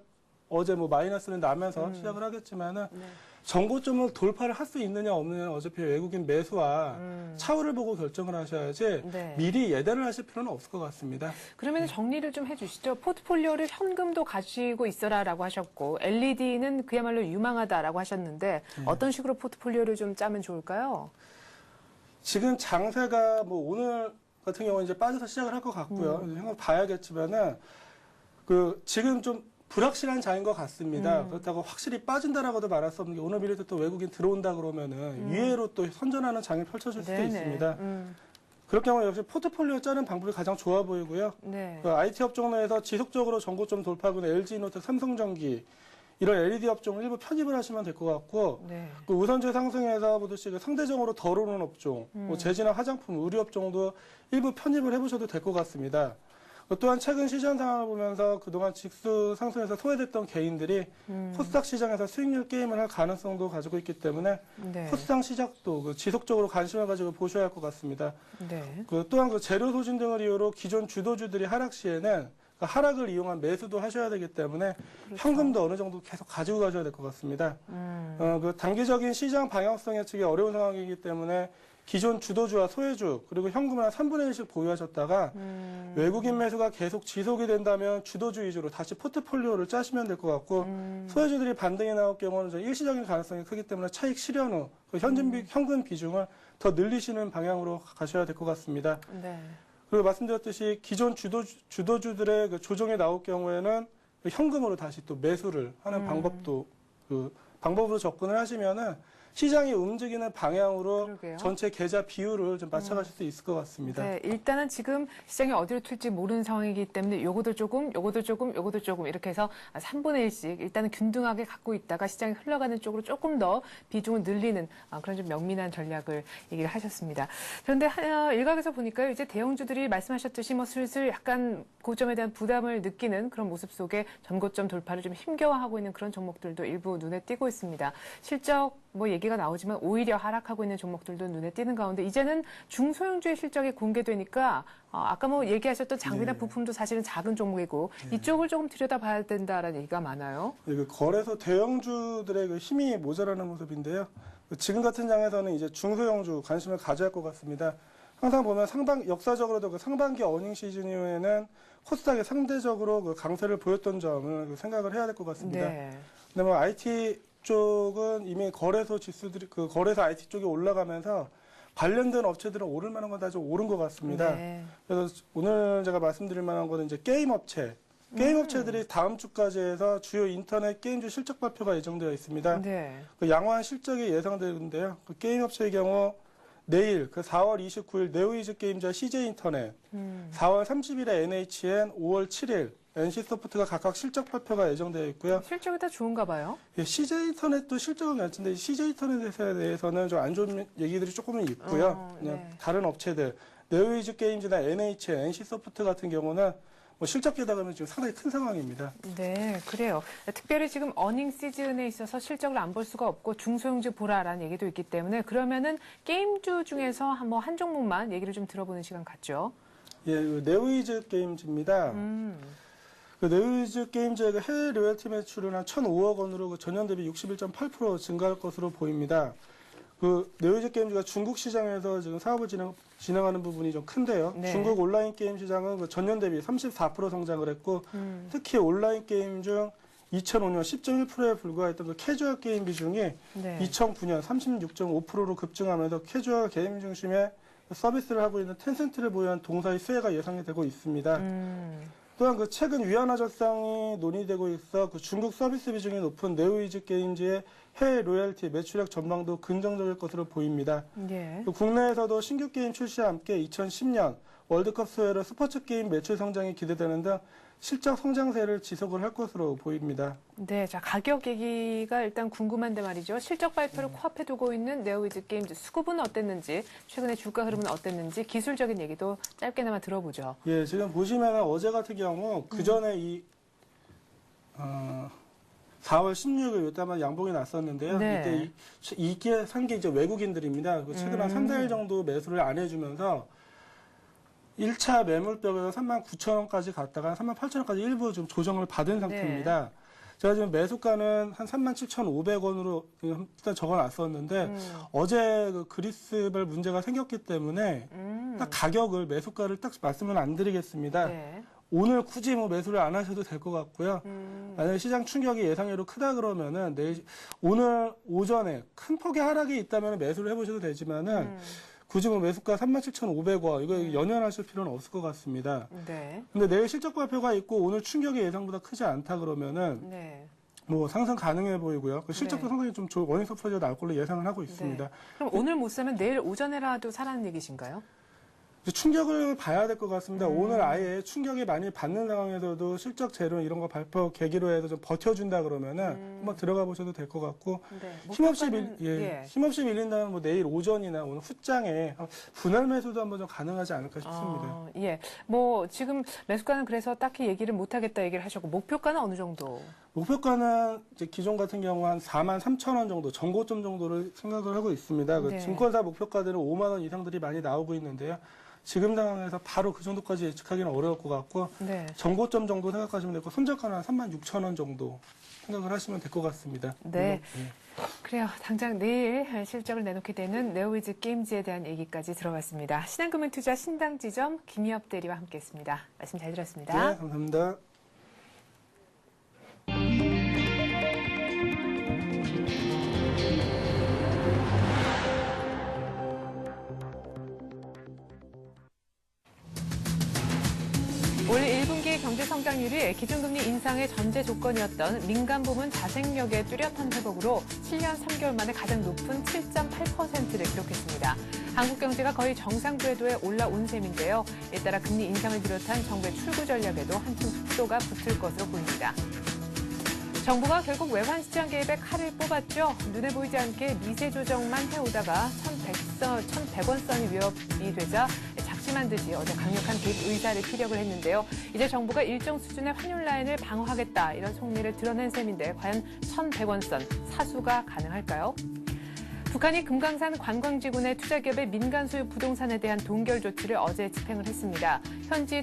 [SPEAKER 3] 어제 뭐 마이너스는 나면서 시작을 하겠지만은
[SPEAKER 1] 네.
[SPEAKER 3] 정고점을 돌파를 할 수 있느냐 없느냐는 어차피 외국인 매수와 차후를 보고 결정을 하셔야지
[SPEAKER 1] 네.
[SPEAKER 3] 미리 예단을 하실 필요는 없을 것 같습니다.
[SPEAKER 1] 그러면 정리를 좀 해주시죠. 포트폴리오를 현금도 가지고 있어라라고 하셨고 LED는 그야말로 유망하다라고 하셨는데 어떤 식으로 포트폴리오를 좀 짜면 좋을까요?
[SPEAKER 3] 지금 장세가 뭐 오늘 같은 경우는 이제 빠져서 시작을 할 것 같고요. 한번 봐야겠지만은 그 지금 좀 불확실한 장인 것 같습니다. 그렇다고 확실히 빠진다라고도 말할 수 없는 게 오늘 미래도 또 외국인 들어온다 그러면은 위해로 또 선전하는 장이 펼쳐질 수도
[SPEAKER 1] 네네.
[SPEAKER 3] 있습니다. 그럴 경우 역시 포트폴리오 짜는 방법이 가장 좋아 보이고요.
[SPEAKER 1] 네.
[SPEAKER 3] 그 IT 업종 내에서 지속적으로 정고점 돌파하고 있는 LG이노텍, 삼성전기 이런 LED 업종을 일부 편입을 하시면 될 것 같고
[SPEAKER 1] 네.
[SPEAKER 3] 그 우선주의 상승에서 보듯이 그 상대적으로 덜 오른 업종, 뭐 제지나 화장품, 의류 업종도 일부 편입을 해보셔도 될 것 같습니다. 또한 최근 시장 상황을 보면서 그동안 직수 상승에서 소외됐던 개인들이 코스닥 시장에서 수익률 게임을 할 가능성도 가지고 있기 때문에
[SPEAKER 1] 네.
[SPEAKER 3] 코스닥 시작도 그 지속적으로 관심을 가지고 보셔야 할 것 같습니다.
[SPEAKER 1] 네.
[SPEAKER 3] 또한 그 재료 소진 등을 이유로 기존 주도주들이 하락 시에는 그 하락을 이용한 매수도 하셔야 되기 때문에 현금도 어느 정도 계속 가지고 가셔야 될 것 같습니다. 그 단기적인 시장 방향성 예측이 어려운 상황이기 때문에 기존 주도주와 소외주 그리고 현금을 한 3분의 1씩 보유하셨다가 외국인 매수가 계속 지속이 된다면 주도주 위주로 다시 포트폴리오를 짜시면 될 것 같고 소외주들이 반등이 나올 경우는 일시적인 가능성이 크기 때문에 차익 실현 후 그 현금 비중을 더 늘리시는 방향으로 가셔야 될 것 같습니다.
[SPEAKER 1] 네.
[SPEAKER 3] 그리고 말씀드렸듯이 기존 주도주들의 그 조정이 나올 경우에는 현금으로 다시 또 매수를 하는 방법도 그 방법으로 접근을 하시면은 시장이 움직이는 방향으로
[SPEAKER 1] 그러게요.
[SPEAKER 3] 전체 계좌 비율을 좀 맞춰가실 수 있을 것 같습니다.
[SPEAKER 1] 네, 일단은 지금 시장이 어디로 튈지 모르는 상황이기 때문에 요것도 조금, 요것도 조금, 요것도 조금 이렇게 해서 3분의 1씩 일단은 균등하게 갖고 있다가 시장이 흘러가는 쪽으로 조금 더 비중을 늘리는 그런 좀 명민한 전략을 얘기를 하셨습니다. 그런데 일각에서 보니까요, 이제 대형주들이 말씀하셨듯이 뭐 슬슬 약간 고점에 대한 부담을 느끼는 그런 모습 속에 전고점 돌파를 좀 힘겨워하고 있는 그런 종목들도 일부 눈에 띄고 있습니다. 실적 뭐 얘기가 나오지만 오히려 하락하고 있는 종목들도 눈에 띄는 가운데 이제는 중소형주의 실적이 공개되니까 아까 뭐 얘기하셨던 장비나
[SPEAKER 3] 네.
[SPEAKER 1] 부품도 사실은 작은 종목이고 이쪽을 조금 들여다봐야 된다라는 얘기가 많아요.
[SPEAKER 3] 그 거래소 대형주들의 그 힘이 모자라는 모습인데요. 지금 같은 장에서는 이제 중소형주 관심을 가져야 할 것 같습니다. 항상 보면 역사적으로도 그 상반기 어닝 시즌 이후에는 코스닥이 상대적으로 그 강세를 보였던 점을 생각을 해야 될 것 같습니다.
[SPEAKER 1] 네.
[SPEAKER 3] 근데 뭐 IT 쪽은 이미 거래소 지수들이 그 거래소 IT 쪽이 올라가면서 관련된 업체들은 오를 만한 건 다 좀 오른 것 같습니다.
[SPEAKER 1] 네.
[SPEAKER 3] 그래서 오늘 제가 말씀드릴 만한 거는 이제 게임 업체들이 다음 주까지 해서 주요 인터넷 게임주 실적 발표가 예정되어 있습니다.
[SPEAKER 1] 네.
[SPEAKER 3] 그 양호한 실적이 예상되는데요. 그 게임 업체의 경우 내일 그 4월 29일 네오이즈 게임즈와 CJ 인터넷, 4월 30일에 NHN, 5월 7일 NC소프트가 각각 실적 발표가 예정되어 있고요.
[SPEAKER 1] 실적이 다 좋은가 봐요.
[SPEAKER 3] 예, CJ 인터넷도 실적은 괜찮은데 CJ 인터넷에 대해서는 좀 안 좋은 얘기들이 조금은 있고요. 그냥
[SPEAKER 1] 네.
[SPEAKER 3] 다른 업체들, 네오이즈 게임즈나 NHN, NC소프트 같은 경우는 뭐 실적 계다가는 지금 상당히 큰 상황입니다.
[SPEAKER 1] 네, 그래요. 특별히 지금 어닝 시즌에 있어서 실적을 안 볼 수가 없고 중소형주 보라라는 얘기도 있기 때문에 그러면은 게임주 중에서 한 종목만 얘기를 좀 들어보는 시간 갖죠.
[SPEAKER 3] 예, 그 네오이즈 게임즈입니다. 그 네오이즈 게임즈의 그 해외 로열티 매출은 한 1,005억 원으로 그 전년 대비 61.8% 증가할 것으로 보입니다. 그 네오이즈 게임즈가 중국 시장에서 지금 사업을 진행하는 부분이 좀 큰데요.
[SPEAKER 1] 네.
[SPEAKER 3] 중국 온라인 게임 시장은 그 전년 대비 34% 성장을 했고, 특히 온라인 게임 중 2005년 10.1%에 불과했던 그 캐주얼 게임 비중이
[SPEAKER 1] 네.
[SPEAKER 3] 2009년 36.5%로 급증하면서 캐주얼 게임 중심의 서비스를 하고 있는 텐센트를 보유한 동사의 수혜가 예상이 되고 있습니다. 또한 그 최근 위안화 절상이 논의되고 있어 그 중국 서비스 비중이 높은 네오이즈 게임즈의 해외 로열티 매출액 전망도 긍정적일 것으로 보입니다.
[SPEAKER 1] 예.
[SPEAKER 3] 또 국내에서도 신규 게임 출시와 함께 2010년 월드컵 수혜로 스포츠 게임 매출 성장이 기대되는 등 실적 성장세를 지속을 할 것으로 보입니다.
[SPEAKER 1] 네, 자 가격 얘기가 일단 궁금한데 말이죠. 실적 발표를 코앞에 두고 있는 네오이즈 게임즈 수급은 어땠는지, 최근에 주가 흐름은 어땠는지 기술적인 얘기도 짧게나마 들어보죠.
[SPEAKER 3] 예, 지금 보시면 어제 같은 경우 그 전에 4월 16일 이때만 양봉이 났었는데요.
[SPEAKER 1] 네.
[SPEAKER 3] 이때 이게 산 게 이제 외국인들입니다. 최근 한 3달 정도 매수를 안 해주면서 1차 매물벽에서 39,000원까지 갔다가 38,000원까지 일부 좀 조정을 받은 상태입니다. 제가 지금 매수가는 한 37,500원으로 일단 적어놨었는데 어제 그 그리스발 문제가 생겼기 때문에 딱 가격을 매수가를 딱 말씀을 안 드리겠습니다.
[SPEAKER 1] 네.
[SPEAKER 3] 오늘 굳이 뭐 매수를 안 하셔도 될 것 같고요. 만약에 시장 충격이 예상외로 크다 그러면은 오늘 오전에 큰 폭의 하락이 있다면 매수를 해보셔도 되지만은 굳이 뭐 매수가 37,500원 이거 연연하실 필요는 없을 것 같습니다.
[SPEAKER 1] 네.
[SPEAKER 3] 근데 내일 실적 발표가 있고 오늘 충격이 예상보다 크지 않다 그러면은
[SPEAKER 1] 네.
[SPEAKER 3] 뭐 상승 가능해 보이고요. 그 실적도
[SPEAKER 1] 네.
[SPEAKER 3] 상당히 좀 원인 서프라이즈가 나올 걸로 예상을 하고 있습니다.
[SPEAKER 1] 네. 그럼 오늘 못 사면 내일 오전에라도 사라는 얘기신가요?
[SPEAKER 3] 이제 충격을 봐야 될 것 같습니다. 오늘 아예 충격이 많이 받는 상황에서도 실적 재료 이런 거 발표 계기로 해서 좀 버텨준다 그러면은 한번 들어가 보셔도 될 것 같고
[SPEAKER 1] 네.
[SPEAKER 3] 힘없이 밀린다면 뭐 내일 오전이나 오늘 후장에 분할 매수도 한번 좀 가능하지 않을까 싶습니다.
[SPEAKER 1] 예. 뭐 지금 매수가는 그래서 딱히 얘기를 못 하겠다 얘기를 하셨고 목표가는 어느 정도?
[SPEAKER 3] 목표가는 이제 기존 같은 경우 한 43,000원 정도, 전고점 정도를 생각을 하고 있습니다. 그
[SPEAKER 1] 네.
[SPEAKER 3] 증권사 목표가들은 5만 원 이상들이 많이 나오고 있는데요. 지금 상황에서 바로 그 정도까지 예측하기는 어려울 것 같고
[SPEAKER 1] 네.
[SPEAKER 3] 전고점 정도 생각하시면 되고 손절가는 한 36,000원 정도 생각을 하시면 될 것 같습니다.
[SPEAKER 1] 네. 그래요. 당장 내일 실적을 내놓게 되는 네오이즈 게임즈에 대한 얘기까지 들어봤습니다. 신한금융투자 신당지점 김희엽 대리와 함께했습니다. 말씀 잘 들었습니다.
[SPEAKER 3] 네, 감사합니다.
[SPEAKER 1] 올 1분기 경제 경제 성장률이 기준금리 인상의 전제 조건이었던 민간 부문 자생력의 뚜렷한 회복으로 7년 3개월 만에 가장 높은 7.8%를 기록했습니다. 한국 경제가 거의 정상 궤도에 올라온 셈인데요. 이에 따라 금리 인상을 비롯한 정부의 출구 전략에도 한층 속도가 붙을 것으로 보입니다. 정부가 결국 외환 시장 개입에 칼을 뽑았죠. 눈에 보이지 않게 미세 조정만 해오다가 1,100원 선이 위협이 되자 작심한 듯이 어제 강력한 개입 의사를 피력을 했는데요. 이제 정부가 일정 수준의 환율 라인을 방어하겠다 이런 속내를 드러낸 셈인데 과연 1,100원 선 사수가 가능할까요? 북한이 금강산 관광지군의 투자기업의 민간 소유 부동산에 대한 동결 조치를 어제 집행을 했습니다. 현지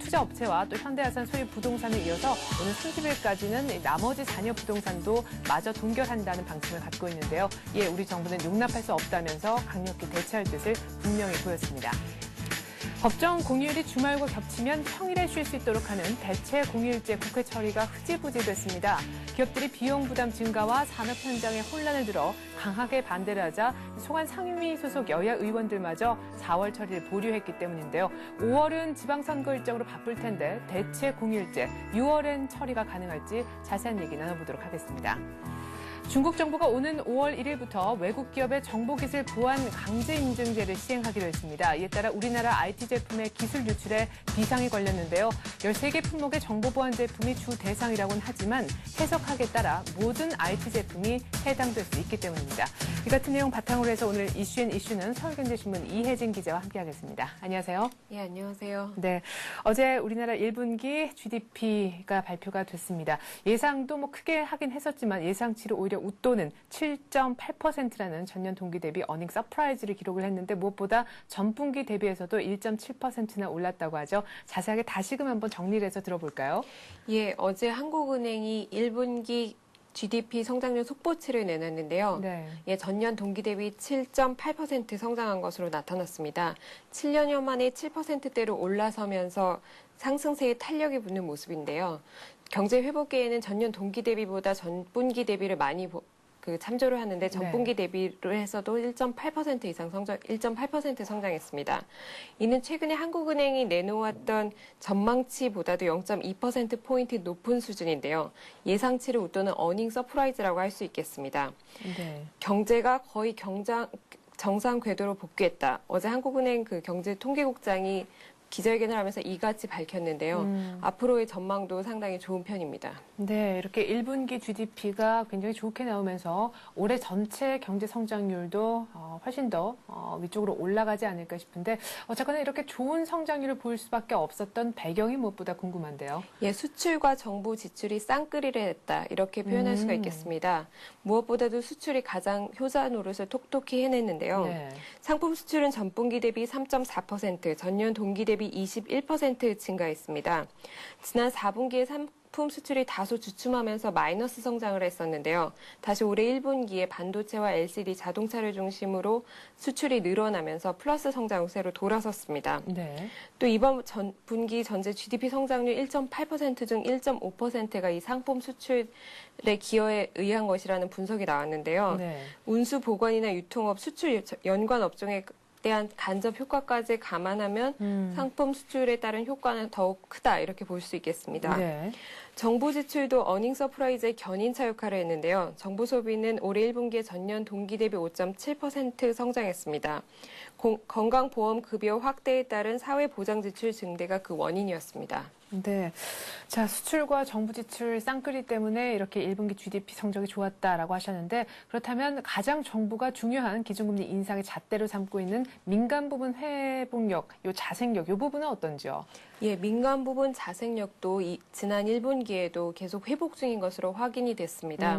[SPEAKER 1] 투자업체와 또 현대아산 소유 부동산에 이어서 오늘 30일까지는 나머지 잔여 부동산도 마저 동결한다는 방침을 갖고 있는데요. 이에 우리 정부는 용납할 수 없다면서 강력히 대처할 뜻을 분명히 보였습니다. 법정 공휴일이 주말과 겹치면 평일에 쉴 수 있도록 하는 대체 공휴일제 국회 처리가 흐지부지됐습니다. 기업들이 비용 부담 증가와 산업 현장에 혼란을 들어 강하게 반대를 하자 소관 상임위 소속 여야 의원들마저 4월 처리를 보류했기 때문인데요. 5월은 지방선거 일정으로 바쁠 텐데 대체 공휴일제 6월엔 처리가 가능할지 자세한 얘기 나눠보도록 하겠습니다. 중국 정부가 오는 5월 1일부터 외국 기업의 정보기술 보안 강제인증제를 시행하기로 했습니다. 이에 따라 우리나라 IT 제품의 기술 유출에 비상이 걸렸는데요. 13개 품목의 정보보안 제품이 주 대상이라고는 하지만 해석학에 따라 모든 IT 제품이 해당될 수 있기 때문입니다. 이 같은 내용 바탕으로 해서 오늘 이슈는 서울경제신문 이혜진 기자와 함께하겠습니다. 안녕하세요.
[SPEAKER 4] 예, 안녕하세요.
[SPEAKER 1] 네, 어제 우리나라 1분기 GDP가 발표가 됐습니다. 예상도 크게 하긴 했었지만 예상치를 오히려 웃도는 7.8%라는 전년 동기 대비 어닝 서프라이즈를 기록을 했는데 무엇보다 전분기 대비해서도 1.7%나 올랐다고 하죠. 자세하게 다시금 한번 정리를 해서 들어볼까요?
[SPEAKER 4] 예, 어제 한국은행이 1분기 GDP 성장률 속보치를 내놨는데요.
[SPEAKER 1] 네.
[SPEAKER 4] 예, 전년 동기 대비 7.8% 성장한 것으로 나타났습니다. 7년여 만에 7%대로 올라서면서 상승세에 탄력이 붙는 모습인데요. 경제 회복기에는 전년 동기 대비보다 전분기 대비를 많이 참조를 하는데 전분기 대비를 해서도 1.8% 이상 1.8% 성장했습니다. 이는 최근에 한국은행이 내놓았던 전망치보다도 0.2%포인트 높은 수준인데요. 예상치를 웃도는 어닝 서프라이즈라고 할 수 있겠습니다.
[SPEAKER 1] 네.
[SPEAKER 4] 경제가 거의 정상 궤도로 복귀했다. 어제 한국은행 경제통계국장이 기자회견을 하면서 이같이 밝혔는데요. 앞으로의 전망도 상당히 좋은 편입니다.
[SPEAKER 1] 네, 이렇게 1분기 GDP가 굉장히 좋게 나오면서 올해 전체 경제 성장률도 훨씬 더 위쪽으로 올라가지 않을까 싶은데 어쨌거나 이렇게 좋은 성장률을 보일 수밖에 없었던 배경이 무엇보다 궁금한데요.
[SPEAKER 4] 예, 수출과 정부 지출이 쌍끌이를 했다. 이렇게 표현할 수가 있겠습니다. 무엇보다도 수출이 가장 효자 노릇을 톡톡히 해냈는데요.
[SPEAKER 1] 네.
[SPEAKER 4] 상품 수출은 전분기 대비 3.4%, 전년 동기 대비 21% 증가했습니다. 지난 4분기에 상품 수출이 다소 주춤하면서 마이너스 성장을 했었는데요. 다시 올해 1분기에 반도체와 LCD 자동차를 중심으로 수출이 늘어나면서 플러스 성장 우세로 돌아섰습니다.
[SPEAKER 1] 네.
[SPEAKER 4] 또 이번 분기 전체 GDP 성장률 1.8% 중 1.5%가 이 상품 수출의 기여에 의한 것이라는 분석이 나왔는데요.
[SPEAKER 1] 네.
[SPEAKER 4] 운수 보관이나 유통업, 수출 연관 업종에 대한 간접 효과까지 감안하면 상품 수출에 따른 효과는 더욱 크다 이렇게 볼 수 있겠습니다.
[SPEAKER 1] 네.
[SPEAKER 4] 정부 지출도 어닝 서프라이즈의 견인차 역할을 했는데요. 정부 소비는 올해 1분기에 전년 동기 대비 5.7% 성장했습니다. 건강보험 급여 확대에 따른 사회보장 지출 증대가 그 원인이었습니다.
[SPEAKER 1] 네. 자, 수출과 정부 지출 쌍끌이 때문에 이렇게 1분기 GDP 성적이 좋았다라고 하셨는데 그렇다면 가장 정부가 중요한 기준금리 인상의 잣대로 삼고 있는 민간 부분 회복력, 요 자생력, 요 부분은 어떤지요?
[SPEAKER 4] 예, 민간 부분 자생력도 지난 1분기에도 계속 회복 중인 것으로 확인이 됐습니다.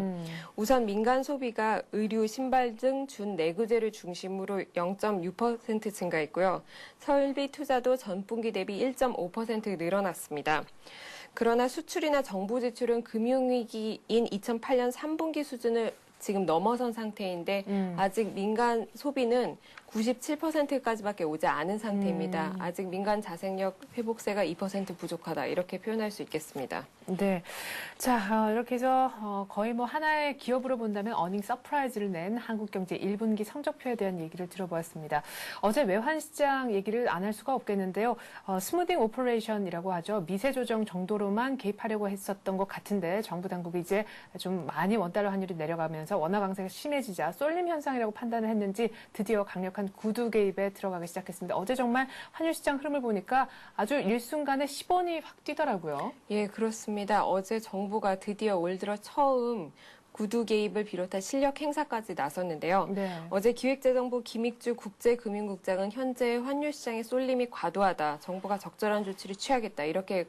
[SPEAKER 4] 우선 민간 소비가 의류, 신발 등 준내구재를 중심으로 0.6% 증가했고요. 설비 투자도 전분기 대비 1.5% 늘어났습니다. 그러나 수출이나 정부 지출은 금융위기인 2008년 3분기 수준을 지금 넘어선 상태인데 아직 민간 소비는 97%까지밖에 오지 않은 상태입니다. 아직 민간 자생력 회복세가 2% 부족하다 이렇게 표현할 수 있겠습니다.
[SPEAKER 1] 네. 자, 이렇게 해서 거의 뭐 하나의 기업으로 본다면 어닝 서프라이즈를 낸 한국경제 1분기 성적표에 대한 얘기를 들어보았습니다. 어제 외환시장 얘기를 안 할 수가 없겠는데요. 스무딩 오퍼레이션이라고 하죠. 미세 조정 정도로만 개입하려고 했었던 것 같은데 정부 당국이 이제 좀 많이 원달러 환율이 내려가면서 원화 강세가 심해지자 쏠림 현상이라고 판단을 했는지 드디어 강력한 구두 개입에 들어가기 시작했습니다. 어제 정말 환율 시장 흐름을 보니까 아주 일순간에 10원이 확 뛰더라고요.
[SPEAKER 4] 예, 그렇습니다. 어제 정부가 드디어 올 들어 처음 구두 개입을 비롯한 실력 행사까지 나섰는데요.
[SPEAKER 1] 네.
[SPEAKER 4] 어제 기획재정부 김익주 국제금융국장은 현재 환율 시장의 쏠림이 과도하다. 정부가 적절한 조치를 취하겠다. 이렇게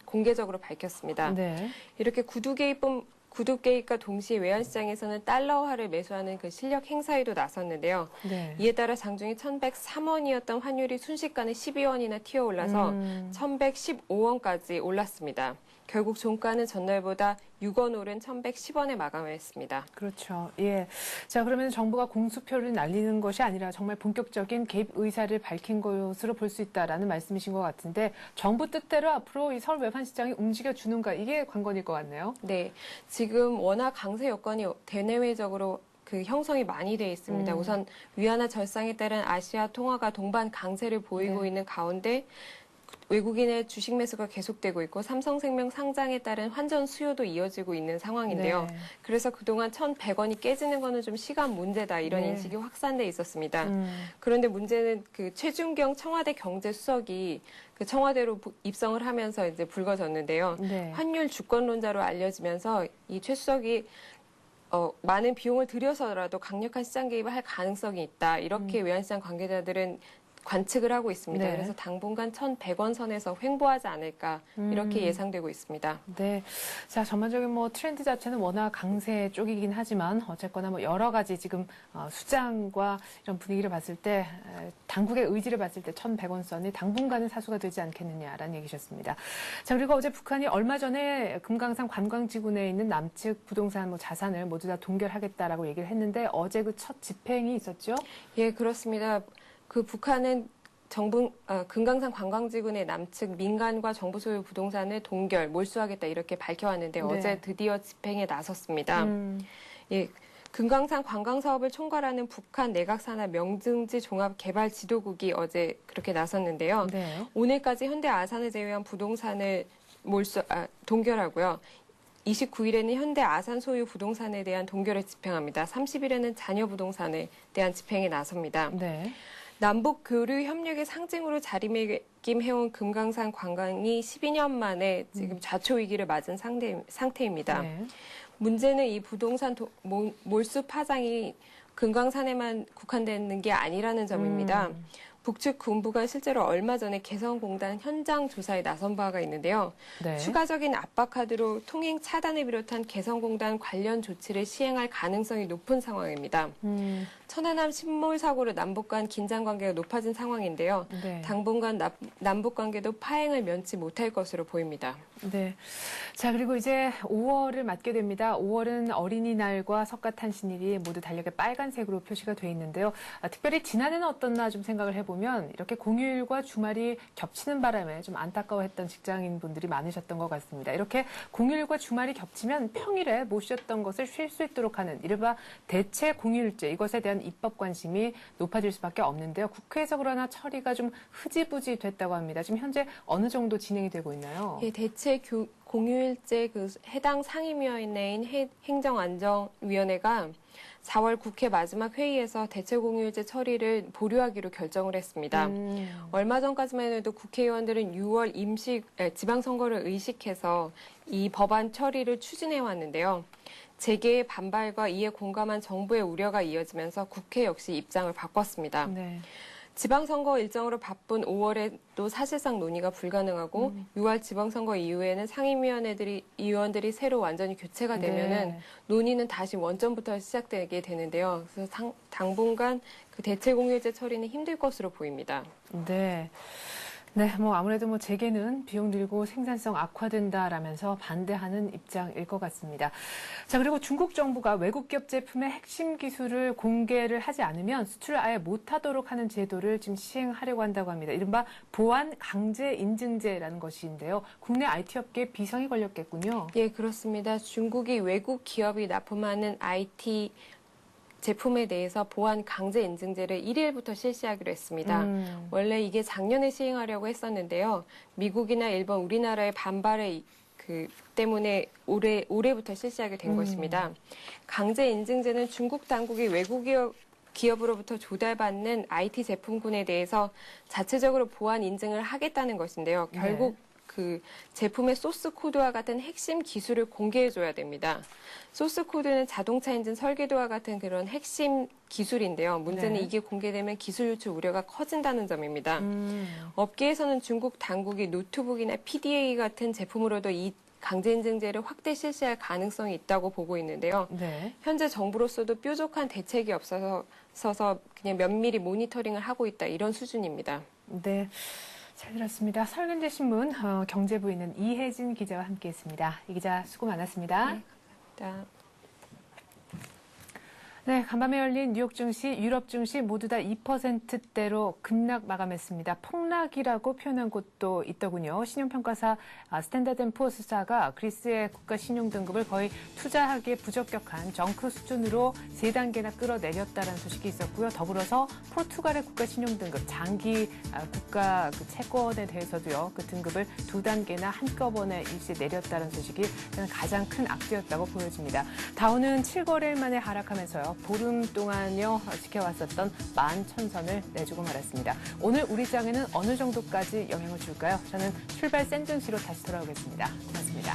[SPEAKER 4] 공개적으로 밝혔습니다.
[SPEAKER 1] 네.
[SPEAKER 4] 이렇게 구두 개입과 동시에 외환시장에서는 달러화를 매수하는 그 실력 행사에도 나섰는데요.
[SPEAKER 1] 네.
[SPEAKER 4] 이에 따라 장중에 1,103원이었던 환율이 순식간에 12원이나 튀어 올라서 1,115원까지 올랐습니다. 결국 종가는 전날보다 6원 오른 1,110원에 마감했습니다.
[SPEAKER 1] 그렇죠. 예. 자, 그러면 정부가 공수표를 날리는 것이 아니라 정말 본격적인 개입 의사를 밝힌 것으로 볼 수 있다라는 말씀이신 것 같은데 정부 뜻대로 앞으로 이 서울 외환시장이 움직여주는가 이게 관건일 것 같네요.
[SPEAKER 4] 네. 지금 워낙 강세 여건이 대내외적으로 그 형성이 많이 돼 있습니다. 우선 위안화 절상에 따른 아시아 통화가 동반 강세를 보이고
[SPEAKER 1] 네.
[SPEAKER 4] 있는 가운데 외국인의 주식 매수가 계속되고 있고 삼성생명 상장에 따른 환전 수요도 이어지고 있는 상황인데요.
[SPEAKER 1] 네.
[SPEAKER 4] 그래서 그동안 1,100원이 깨지는 거는 좀 시간 문제다 이런
[SPEAKER 1] 네.
[SPEAKER 4] 인식이 확산돼 있었습니다. 그런데 문제는 그 최준경 청와대 경제수석이 그 청와대로 입성을 하면서 이제 불거졌는데요.
[SPEAKER 1] 네.
[SPEAKER 4] 환율 주권론자로 알려지면서 이 최 수석이 많은 비용을 들여서라도 강력한 시장 개입을 할 가능성이 있다. 이렇게 외환시장 관계자들은 관측을 하고 있습니다.
[SPEAKER 1] 네.
[SPEAKER 4] 그래서 당분간 1,100원 선에서 횡보하지 않을까 이렇게 예상되고 있습니다.
[SPEAKER 1] 네. 자, 전반적인 뭐 트렌드 자체는 워낙 강세 쪽이긴 하지만 어쨌거나 뭐 여러 가지 지금 수장과 이런 분위기를 봤을 때 당국의 의지를 봤을 때 1,100원 선이 당분간은 사수가 되지 않겠느냐라는 얘기셨습니다. 자, 그리고 어제 북한이 얼마 전에 금강산 관광지구 내에 있는 남측 부동산 뭐 자산을 모두 다 동결하겠다라고 얘기를 했는데 어제 그 첫 집행이 있었죠?
[SPEAKER 4] 예, 그렇습니다. 그 북한은 금강산 관광지구 내 남측 민간과 정부 소유 부동산을 동결, 몰수하겠다 이렇게 밝혀왔는데
[SPEAKER 1] 네.
[SPEAKER 4] 어제 드디어 집행에 나섰습니다. 예, 금강산 관광 사업을 총괄하는 북한 내각산하 명등지 종합개발지도국이 어제 그렇게 나섰는데요.
[SPEAKER 1] 네.
[SPEAKER 4] 오늘까지 현대 아산을 제외한 부동산을 동결하고요. 29일에는 현대 아산 소유 부동산에 대한 동결을 집행합니다. 30일에는 잔여 부동산에 대한 집행에 나섭니다.
[SPEAKER 1] 네.
[SPEAKER 4] 남북 교류 협력의 상징으로 자리매김해온 금강산 관광이 12년 만에 지금 좌초 위기를 맞은 상태입니다.
[SPEAKER 1] 네.
[SPEAKER 4] 문제는 이 부동산 몰수 파장이 금강산에만 국한되는 게 아니라는 점입니다. 북측 군부가 실제로 얼마 전에 개성공단 현장 조사에 나선 바가 있는데요.
[SPEAKER 1] 네.
[SPEAKER 4] 추가적인 압박 카드로 통행 차단을 비롯한 개성공단 관련 조치를 시행할 가능성이 높은 상황입니다. 천안함 침몰 사고로 남북 간 긴장 관계가 높아진 상황인데요.
[SPEAKER 1] 네.
[SPEAKER 4] 당분간 남북 관계도 파행을 면치 못할 것으로 보입니다.
[SPEAKER 1] 네. 자, 그리고 이제 5월을 맞게 됩니다. 5월은 어린이날과 석가탄신일이 모두 달력에 빨간색으로 표시가 돼 있는데요. 특별히 지난해는 어떻나 좀 생각을 해보면 이렇게 공휴일과 주말이 겹치는 바람에 좀 안타까워했던 직장인분들이 많으셨던 것 같습니다. 이렇게 공휴일과 주말이 겹치면 평일에 못 쉬었던 것을 쉴 수 있도록 하는 이른바 대체 공휴일제 이것에 대한 입법 관심이 높아질 수밖에 없는데요. 국회에서 그러나 처리가 좀 흐지부지 됐다고 합니다. 지금 현재 어느 정도 진행이 되고 있나요?
[SPEAKER 4] 예, 대체 공휴일제 그 해당 상임위원회인 행정안전위원회가 4월 국회 마지막 회의에서 대체 공휴일제 처리를 보류하기로 결정을 했습니다. 얼마 전까지만 해도 국회의원들은 6월 지방선거를 의식해서 이 법안 처리를 추진해 왔는데요. 재계의 반발과 이에 공감한 정부의 우려가 이어지면서 국회 역시 입장을 바꿨습니다.
[SPEAKER 1] 네.
[SPEAKER 4] 지방선거 일정으로 바쁜 5월에도 사실상 논의가 불가능하고 6월 지방선거 이후에는 상임위원들이 새로 완전히 교체가 되면은
[SPEAKER 1] 네.
[SPEAKER 4] 논의는 다시 원점부터 시작되게 되는데요. 그래서 당분간 그 대체 공휴일제 처리는 힘들 것으로 보입니다.
[SPEAKER 1] 네. 네, 아무래도 재계는 비용 들고 생산성 악화된다라면서 반대하는 입장일 것 같습니다. 자, 그리고 중국 정부가 외국 기업 제품의 핵심 기술을 공개를 하지 않으면 수출을 아예 못하도록 하는 제도를 지금 시행하려고 한다고 합니다. 이른바 보안 강제 인증제라는 것인데요. 국내 IT 업계에 비상이 걸렸겠군요.
[SPEAKER 4] 예, 그렇습니다. 중국이 외국 기업이 납품하는 IT 제품에 대해서 보안 강제 인증제를 1일부터 실시하기로 했습니다. 원래 이게 작년에 시행하려고 했었는데요. 미국이나 일본, 우리나라의 반발에 때문에 올해부터 실시하게 된 것입니다. 강제 인증제는 중국 당국이 외국 기업으로부터 조달받는 IT 제품군에 대해서 자체적으로 보안 인증을 하겠다는 것인데요. 결국 그 제품의 소스 코드와 같은 핵심 기술을 공개해줘야 됩니다. 소스 코드는 자동차 엔진 설계도와 같은 그런 핵심 기술인데요. 문제는 이게 공개되면 기술 유출 우려가 커진다는 점입니다. 업계에서는 중국 당국이 노트북이나 PDA 같은 제품으로도 이 강제 인증제를 확대 실시할 가능성이 있다고 보고 있는데요. 현재 정부로서도 뾰족한 대책이 없어서 그냥 면밀히 모니터링을 하고 있다 이런 수준입니다.
[SPEAKER 1] 네. 잘 들었습니다. 설근재 신문 경제부에 있는 이혜진 기자와 함께했습니다. 이 기자 수고 많았습니다.
[SPEAKER 4] 네, 감사합니다.
[SPEAKER 1] 네, 간밤에 열린 뉴욕 증시, 유럽 증시 모두 다 2%대로 급락 마감했습니다. 폭락이라고 표현한 곳도 있더군요. 신용평가사 스탠다드앤푸어스사가 그리스의 국가 신용 등급을 거의 투자하기에 부적격한 정크 수준으로 3단계나 끌어내렸다는 소식이 있었고요. 더불어서 포르투갈의 국가 신용 등급, 장기 국가 채권에 대해서도요. 그 등급을 2단계나 한꺼번에 일시 내렸다는 소식이 가장 큰 악재였다고 보여집니다. 다우는 7거래일 만에 하락하면서요. 보름 동안요 지켜왔었던 11,000선을 내주고 말았습니다. 오늘 우리 장에는 어느 정도까지 영향을 줄까요? 저는 출발 센 증시로 다시 돌아오겠습니다. 고맙습니다.